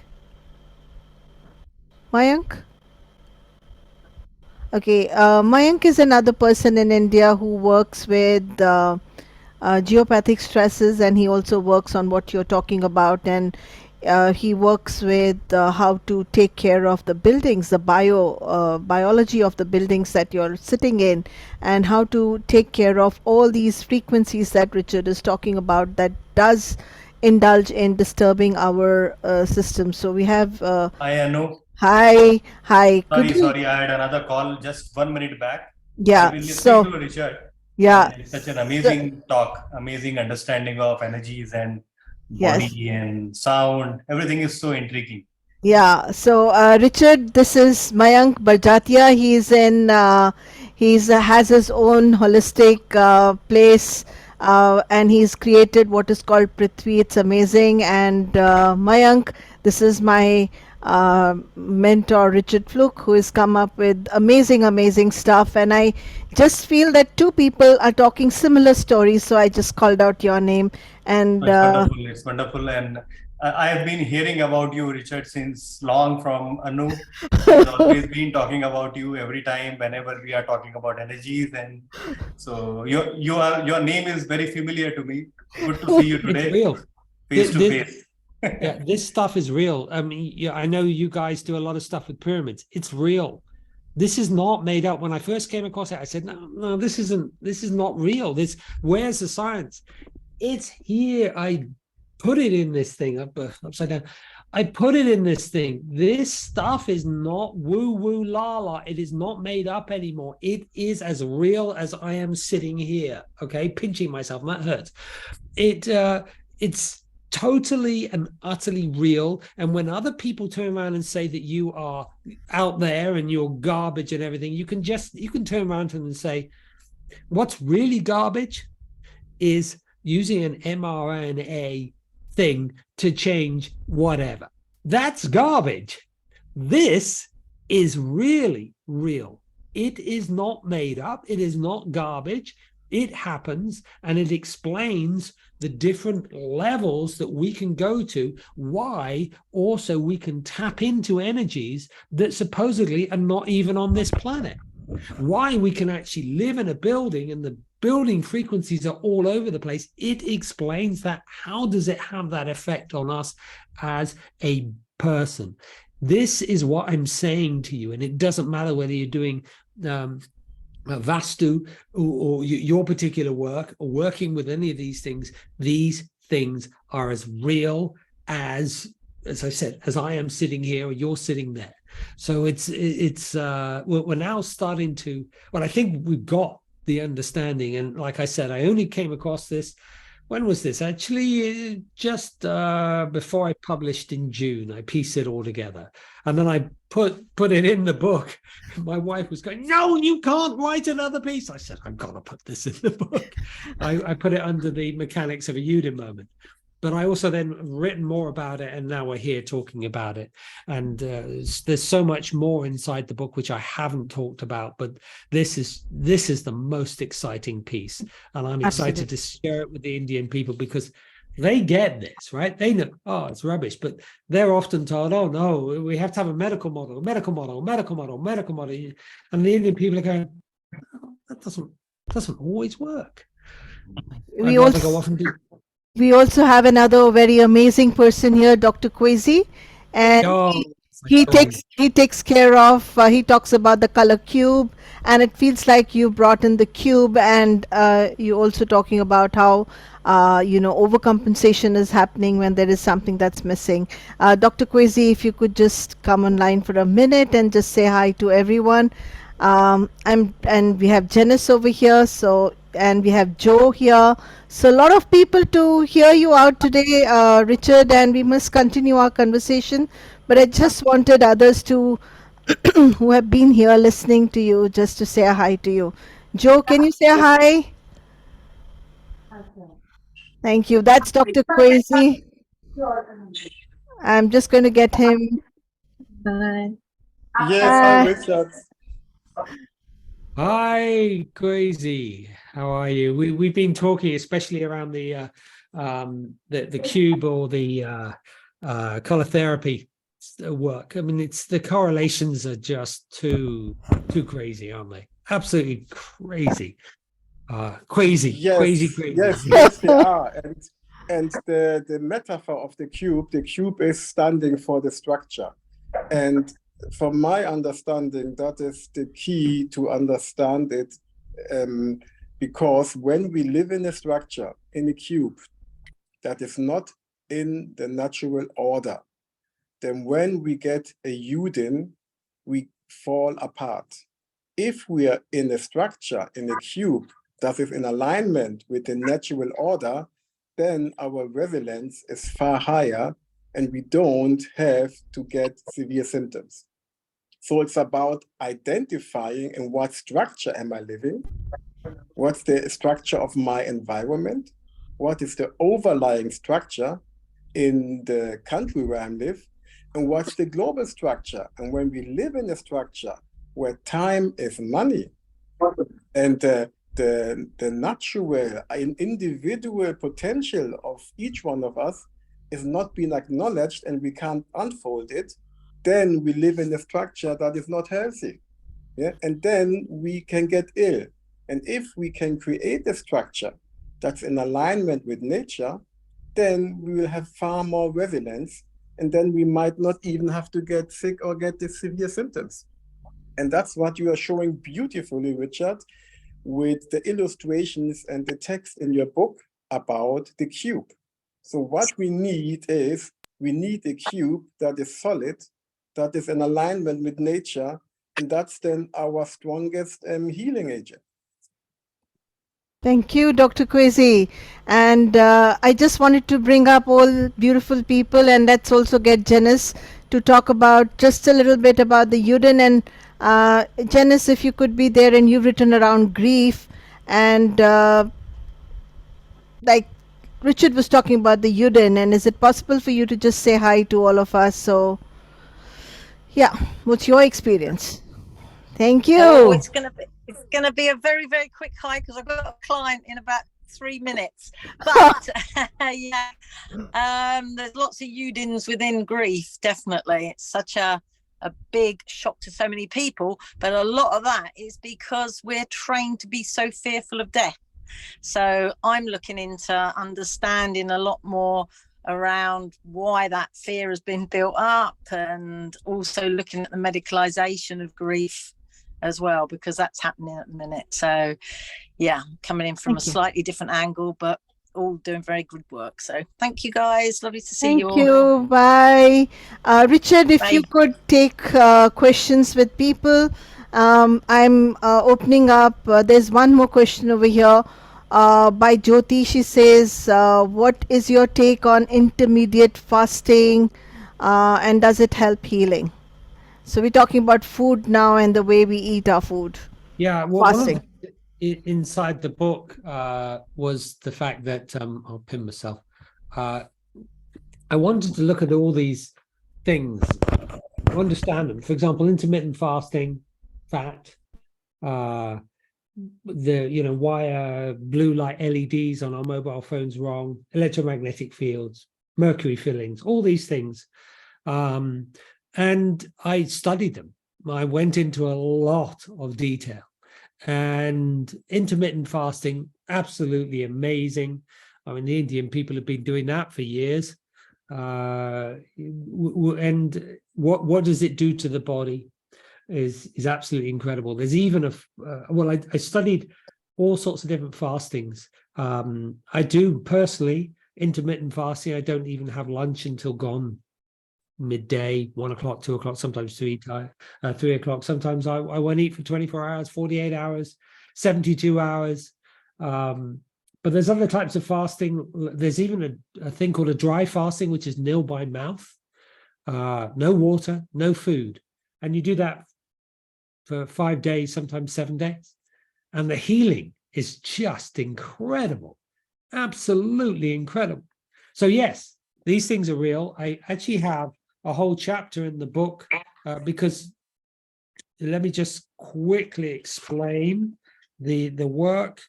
Mayank? Okay, Mayank is another person in India who works with geopathic stresses, and he also works on what you're talking about, and he works with how to take care of the buildings, the biology of the buildings that you're sitting in, and how to take care of all these frequencies that Richard is talking about that does indulge in disturbing our system. So we have Hi, Anu. Hi. Sorry, I had another call just 1 minute back. Yeah, I've been listening to Richard. Yeah. It's such an amazing talk, amazing understanding of energies and body and sound. Everything is so intriguing. Yeah. So, Richard, this is Mayank Barjatia. He's in, has his own holistic place, and he's created what is called Prithvi. It's amazing. And Mayank, this is my mentor Richard Flook, who has come up with amazing stuff, and I just feel that two people are talking similar stories, so I just called out your name. And it's wonderful, and I have been hearing about you, Richard, since long from Anu. He's always been talking about you every time whenever we are talking about energies, and so your name is very familiar to me. Good to see you today. It's real. Face to face. Yeah, this stuff is real. I mean, yeah, I know you guys do a lot of stuff with pyramids. It's real. This is not made up. When I first came across it, I said, no, this is not real. Where's the science? It's here. I put it in this thing upside down. I put it in this thing. This stuff is not woo la la. It is not made up anymore. It is as real as I am sitting here. Okay, pinching myself, and that hurts. It's totally and utterly real. And when other people turn around and say that you are out there and you're garbage and everything, you can turn around to them and say, what's really garbage is using an mRNA thing to change whatever. That's garbage. This is really real. It is not made up. It is not garbage. It happens, and it explains the different levels that we can go to, why also we can tap into energies that supposedly are not even on this planet, why we can actually live in a building and the building frequencies are all over the place. It explains that. How does it have that effect on us as a person? This is what I'm saying to you, and it doesn't matter whether you're doing Vastu or your particular work or working with any of these things are as real as I said, as I am sitting here or you're sitting there. So we're now starting to, well, I think we've got the understanding. And like I said, I only came across this, when was this? Actually, just before I published in June. I pieced it all together. And then I put it in the book. My wife was going, no, you can't write another piece. I said, I'm going to put this in the book. I put it under the mechanics of a eudaimoment. But I also then written more about it, and now we're here talking about it. And there's so much more inside the book which I haven't talked about, but this is the most exciting piece, and I'm excited to share it with the Indian people because they get this, right? They know, oh, it's rubbish, but they're often told, oh no, we have to have a medical model, and the Indian people are going, oh, that doesn't always work. We also have another very amazing person here, Dr. Kwesi, and he takes care of, he talks about the color cube, and it feels like you brought in the cube, and you also talking about how overcompensation is happening when there is something that's missing. Dr. Kwesi, if you could just come online for a minute and just say hi to everyone. And we have Janice over here, and we have Joe here. So a lot of people to hear you out today, Richard, and we must continue our conversation. But I just wanted others to, who have been here listening to you, just to say a hi to you. Joe, can you say a hi? Thank you. That's Dr. Kwesi. I'm just going to get him. Bye. Yes, hi, Richard. Hi, Crazy. How are you? We've been talking, especially around the cube or the color therapy work. I mean, it's the correlations are just too crazy, aren't they? Absolutely crazy. Crazy. Yes, they are. And the metaphor of the cube is standing for the structure. And from my understanding, that is the key to understand it, because when we live in a structure, in a cube, that is not in the natural order, then when we get a Udin, we fall apart. If we are in a structure, in a cube, that is in alignment with the natural order, then our resilience is far higher and we don't have to get severe symptoms. So it's about identifying in what structure am I living? What's the structure of my environment? What is the overlying structure in the country where I live? And what's the global structure? And when we live in a structure where time is money, and the natural and individual potential of each one of us is not being acknowledged and we can't unfold it, then we live in a structure that is not healthy. Yeah? And then we can get ill. And if we can create a structure that's in alignment with nature, then we will have far more resilience. And then we might not even have to get sick or get the severe symptoms. And that's what you are showing beautifully, Richard, with the illustrations and the text in your book about the cube. So what we need is, we need a cube that is solid, that is in alignment with nature, and that's then our strongest healing agent. Thank you, Dr. Kwesi. And I just wanted to bring up all beautiful people, and let's also get Janice to talk about just a little bit about the Udin. And Janice, if you could be there, and you've written around grief, and like Richard was talking about the Udin, and is it possible for you to just say hi to all of us? So yeah, what's your experience? Thank you. Oh, it's gonna be a very, very quick hi because I've got a client in about 3 minutes. But yeah, there's lots of Udins within grief. Definitely, it's such a big shock to so many people. But a lot of that is because we're trained to be so fearful of death. So I'm looking into understanding a lot more around why that fear has been built up, and also looking at the medicalization of grief as well, because that's happening at the minute. So yeah, coming in from a slightly different angle, but all doing very good work. So thank you guys, lovely to see you all. Thank you. Bye. Richard, if Bye. you could take questions with people. I'm opening up. There's one more question over here by Jyoti. She says, what is your take on intermediate fasting, and does it help healing? So we're talking about food now and the way we eat our food. Yeah, well, fasting. Inside the book was the fact that I'll pin myself. I wanted to look at all these things, understand them. For example, intermittent fasting, fat, why are blue light LEDs on our mobile phones wrong, electromagnetic fields, mercury fillings, all these things. And I studied them. I went into a lot of detail. And intermittent fasting, absolutely amazing. I mean, the Indian people have been doing that for years. and what does it do to the body is absolutely incredible. There's even I studied all sorts of different fastings. I do personally intermittent fasting. I don't even have lunch until gone midday, 1 o'clock, 2 o'clock, sometimes 3 o'clock. Sometimes I won't eat for 24 hours, 48 hours, 72 hours. But there's other types of fasting. There's even a thing called a dry fasting, which is nil by mouth, no water, no food. And you do that for 5 days, sometimes 7 days. And the healing is just incredible, absolutely incredible. So yes, these things are real. I actually have a whole chapter in the book because let me just quickly explain the work.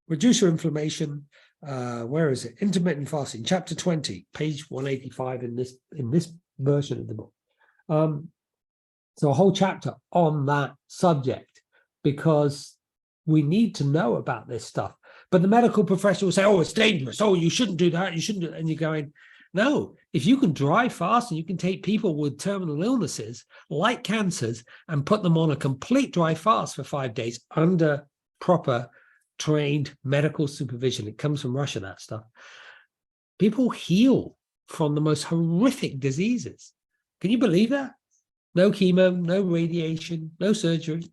Reduce your inflammation. Where is it? Intermittent fasting, chapter 20, page 185 in this version of the book. So a whole chapter on that subject, because we need to know about this stuff. But the medical professional will say, oh, it's dangerous. Oh, you shouldn't do that. You shouldn't do it. And you're going, no, if you can dry fast and you can take people with terminal illnesses like cancers and put them on a complete dry fast for 5 days under proper trained medical supervision. It comes from Russia, that stuff. People heal from the most horrific diseases. Can you believe that? No chemo, no radiation, no surgery.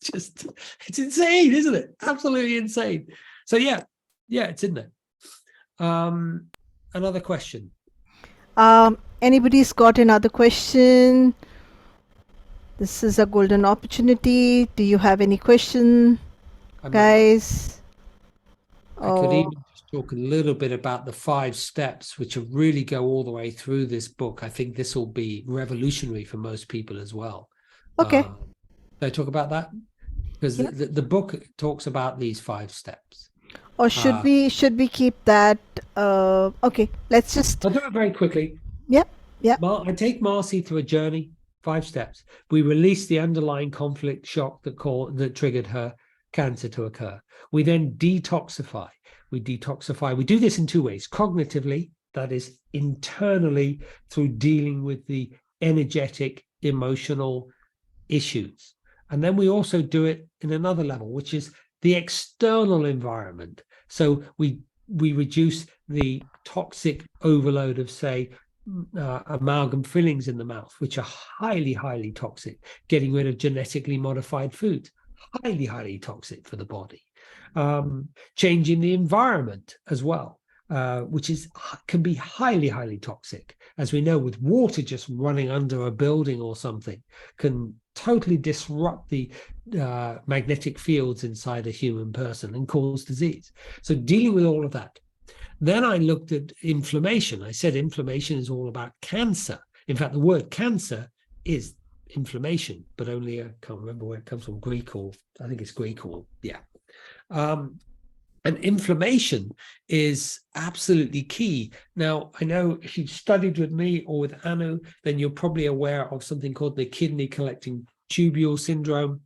It's insane, isn't it? Absolutely insane. So yeah, it's in there. Another question. Anybody's got another question? This is a golden opportunity. Do you have any question, guys? I could even just talk a little bit about the 5 steps, which really go all the way through this book. I think this will be revolutionary for most people as well. Okay. Can I talk about that? Because the book talks about these 5 steps. Or should we keep that? Okay, let's just. I'll do it very quickly. Yeah. I take Marcy through a journey, 5 steps. We release the underlying conflict shock that triggered her cancer to occur. We then detoxify. We do this in 2 ways: cognitively, that is internally through dealing with the energetic, emotional issues. And then we also do it in another level, which is the external environment. So we reduce the toxic overload of, say, amalgam fillings in the mouth, which are highly, highly toxic. Getting rid of genetically modified foods, highly, highly toxic for the body. Changing the environment as well, which can be highly, highly toxic. As we know, with water just running under a building or something can totally disrupt the magnetic fields inside a human person and cause disease. So dealing with all of that. Then I looked at inflammation. I said inflammation is all about cancer. In fact, the word cancer is inflammation, but only I can't remember where it comes from, Greek or I think it's Greek or and inflammation is absolutely key. Now, I know if you've studied with me or with Anu, then you're probably aware of something called the kidney collecting tubule syndrome,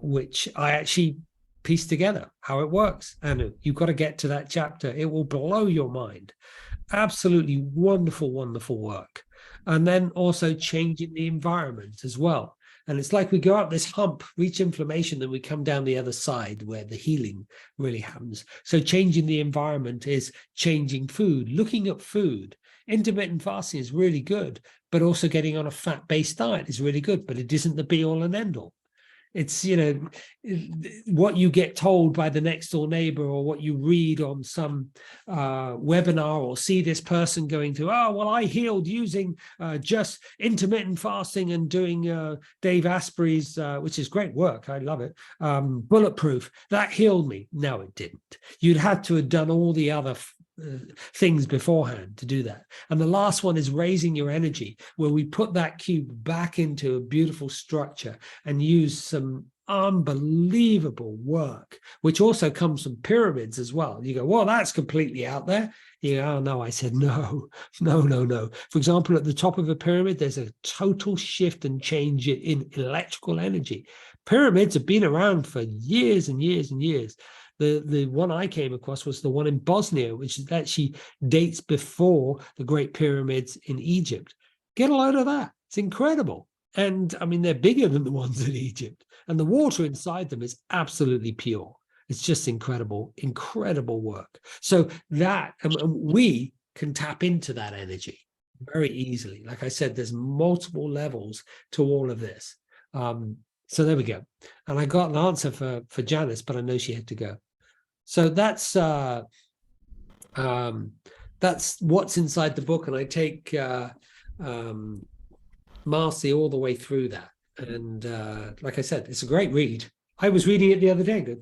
which I actually pieced together how it works. Anu, you've got to get to that chapter. It will blow your mind. Absolutely wonderful, wonderful work. And then also changing the environment as well. And it's like we go up this hump, reach inflammation, then we come down the other side where the healing really happens. So changing the environment is changing food, looking at food. Intermittent fasting is really good, but also getting on a fat-based diet is really good, but it isn't the be-all and end-all. It's, what you get told by the next door neighbor or what you read on some webinar or see this person going through, oh, well, I healed using just intermittent fasting and doing Dave Asprey's, which is great work. I love it. Bulletproof. That healed me. No, it didn't. You'd had to have done all the other things beforehand to do that. And the last one is raising your energy, where we put that cube back into a beautiful structure and use some unbelievable work, which also comes from pyramids as well. You go, well, that's completely out there. You go, oh no. I said, no. For example, at the top of a pyramid, there's a total shift and change in electrical energy. Pyramids have been around for years and years and years. The one I came across was the one in Bosnia, which actually dates before the Great Pyramids in Egypt. Get a load of that. It's incredible. And I mean, they're bigger than the ones in Egypt, and the water inside them is absolutely pure. It's just incredible, incredible work. So that, and we can tap into that energy very easily. Like I said, there's multiple levels to all of this. So there we go. And I got an answer for Janice, but I know she had to go. So that's what's inside the book. And I take Marcy all the way through that. And like I said, it's a great read. I was reading it the other day and go,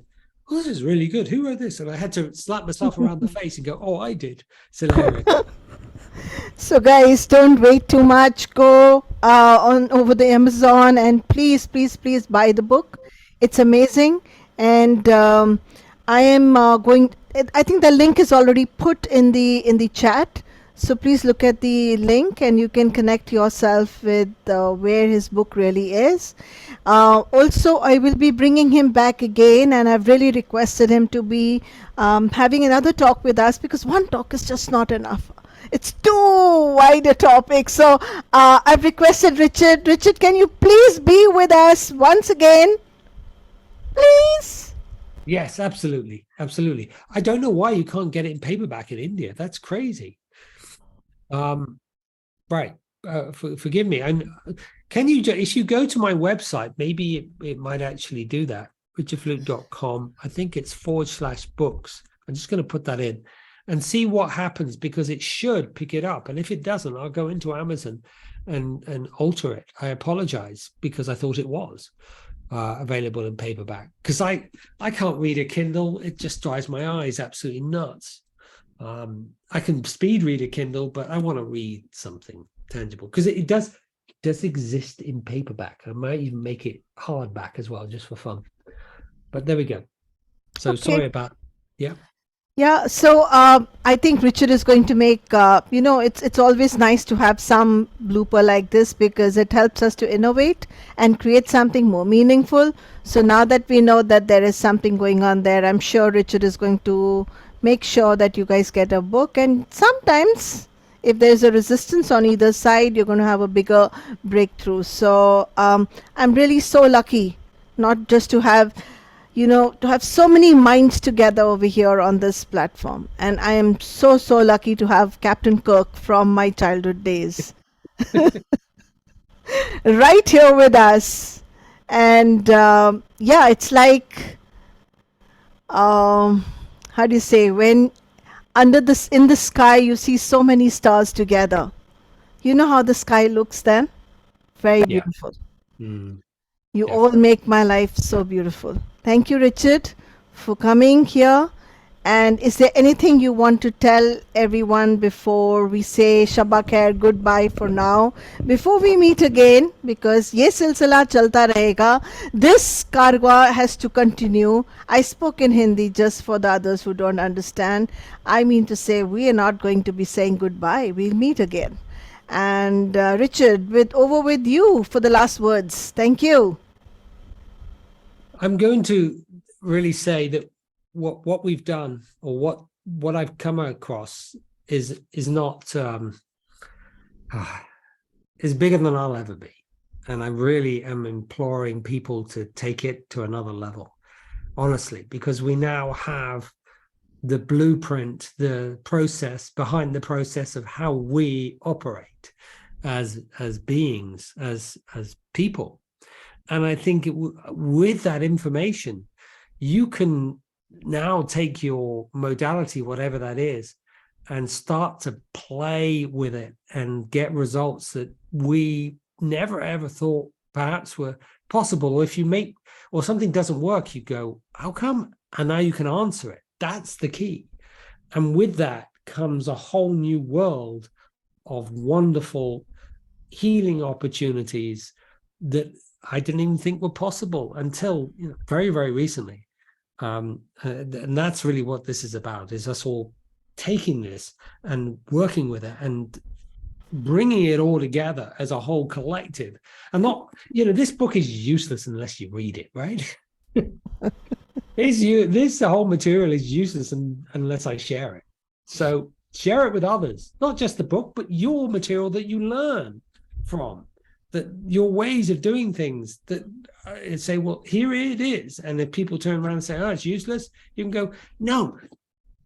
oh, this is really good. Who wrote this? And I had to slap myself around the face and go, oh, I did. It's hilarious. So guys, don't wait too much. Go on over the Amazon and please buy the book. It's amazing. And I am going. I think the link is already put in the chat. So please look at the link and you can connect yourself with where his book really is. Also, I will be bringing him back again, and I've really requested him to be having another talk with us, because one talk is just not enough. It's too wide a topic. So I've requested Richard. Richard, can you please be with us once again? Please? Yes, absolutely. Absolutely. I don't know why you can't get it in paperback in India. That's crazy. Right. Forgive me. And can you, if you go to my website, maybe it might actually do that. richardflook.com. I think it's /books. I'm just going to put that in and see what happens, because it should pick it up. And if it doesn't, I'll go into Amazon and alter it. I apologize, because I thought it was available in paperback, because I can't read a Kindle. It just drives my eyes absolutely nuts. I can speed read a Kindle, but I want to read something tangible, because it does exist in paperback. I might even make it hardback as well, just for fun. But there we go. So Okay. sorry about, yeah. Yeah, so I think Richard is going to make, it's always nice to have some blooper like this, because it helps us to innovate and create something more meaningful. So now that we know that there is something going on there, I'm sure Richard is going to make sure that you guys get a book. And sometimes if there's a resistance on either side, you're going to have a bigger breakthrough. So I'm really so lucky, not just to have so many minds together over here on this platform. And I am so lucky to have Captain Kirk from my childhood days right here with us. And it's like, how do you say, when in the sky you see so many stars together. You know how the sky looks then? Very Yeah. beautiful. Mm. You Yeah. all make my life so beautiful. Thank you, Richard, for coming here. And is there anything you want to tell everyone before we say Shabba Khair, goodbye for now, before we meet again? Because ye silsila chalta rahega. This karwa has to continue. I spoke in Hindi just for the others who don't understand. I mean to say, we are not going to be saying goodbye. We'll meet again. And Richard, over with you for the last words. Thank you. I'm going to really say that what we've done, or what I've come across is not is bigger than I'll ever be. And I really am imploring people to take it to another level, honestly, because we now have the blueprint, the process behind the process of how we operate as beings, as people. And I think with that information, you can now take your modality, whatever that is, and start to play with it and get results that we never ever thought perhaps were possible. Or if you make, or something doesn't work, you go, how come? And now you can answer it. That's the key. And with that comes a whole new world of wonderful healing opportunities that I didn't even think were possible until very, very recently. And that's really what this is about, is us all taking this and working with it and bringing it all together as a whole collective. And not, this book is useless unless you read it, right? This whole material is useless unless I share it. So share it with others, not just the book, but your material that you learn from, that your ways of doing things, that say, well, here it is. And if people turn around and say, oh, it's useless, you can go, no,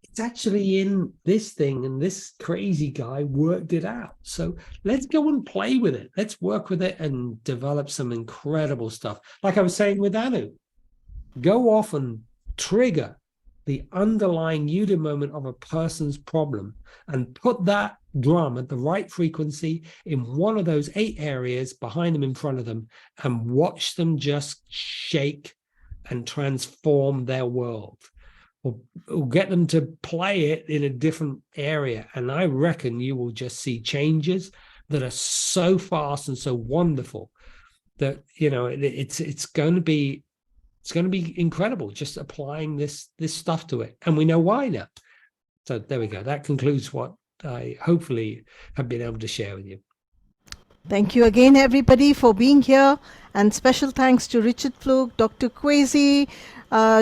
it's actually in this thing, and this crazy guy worked it out. So let's go and play with it. Let's work with it and develop some incredible stuff. Like I was saying with Anu, go off and trigger the underlying eudaimoment of a person's problem and put that drum at the right frequency in one of those 8 areas behind them, in front of them, and watch them just shake and transform their world. Or get them to play it in a different area. And I reckon you will just see changes that are so fast and so wonderful that, you know, it's going to be incredible just applying this stuff to it. And we know why now. So there we go. That concludes what I hopefully have been able to share with you. Thank you again, everybody, for being here. And special thanks to Richard Flook, Dr. Kwesi,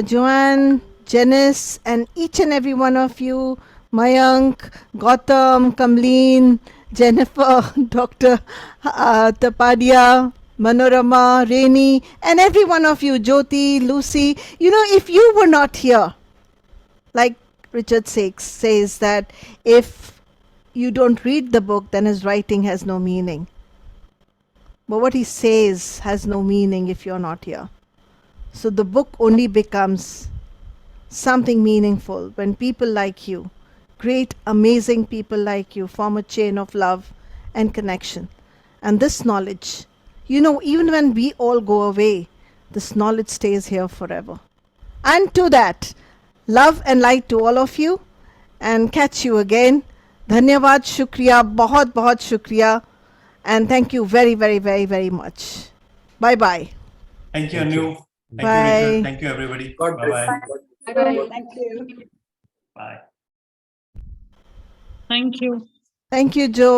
Joanne, Janice, and each and every one of you, Mayank, Gautam, Kamleen, Jennifer, Dr. Tapadia, Manorama, Rainy, and every one of you, Jyoti, Lucy. You know, if you were not here, like Richard says that if you don't read the book, then his writing has no meaning. But what he says has no meaning if you're not here. So the book only becomes something meaningful when people like you, great, amazing people like you, form a chain of love and connection. And this knowledge, you know, even when we all go away, this knowledge stays here forever. And to that, love and light to all of you, and catch you again. Dhanyavad, shukriya, bahut shukriya, and thank you very, very, very, very much. Bye-bye. Thank you, Anu. Thank Bye. you, Richard. Thank you, everybody. Bye-bye. Bye. Thank you. Bye. Thank you. Thank you, Joe.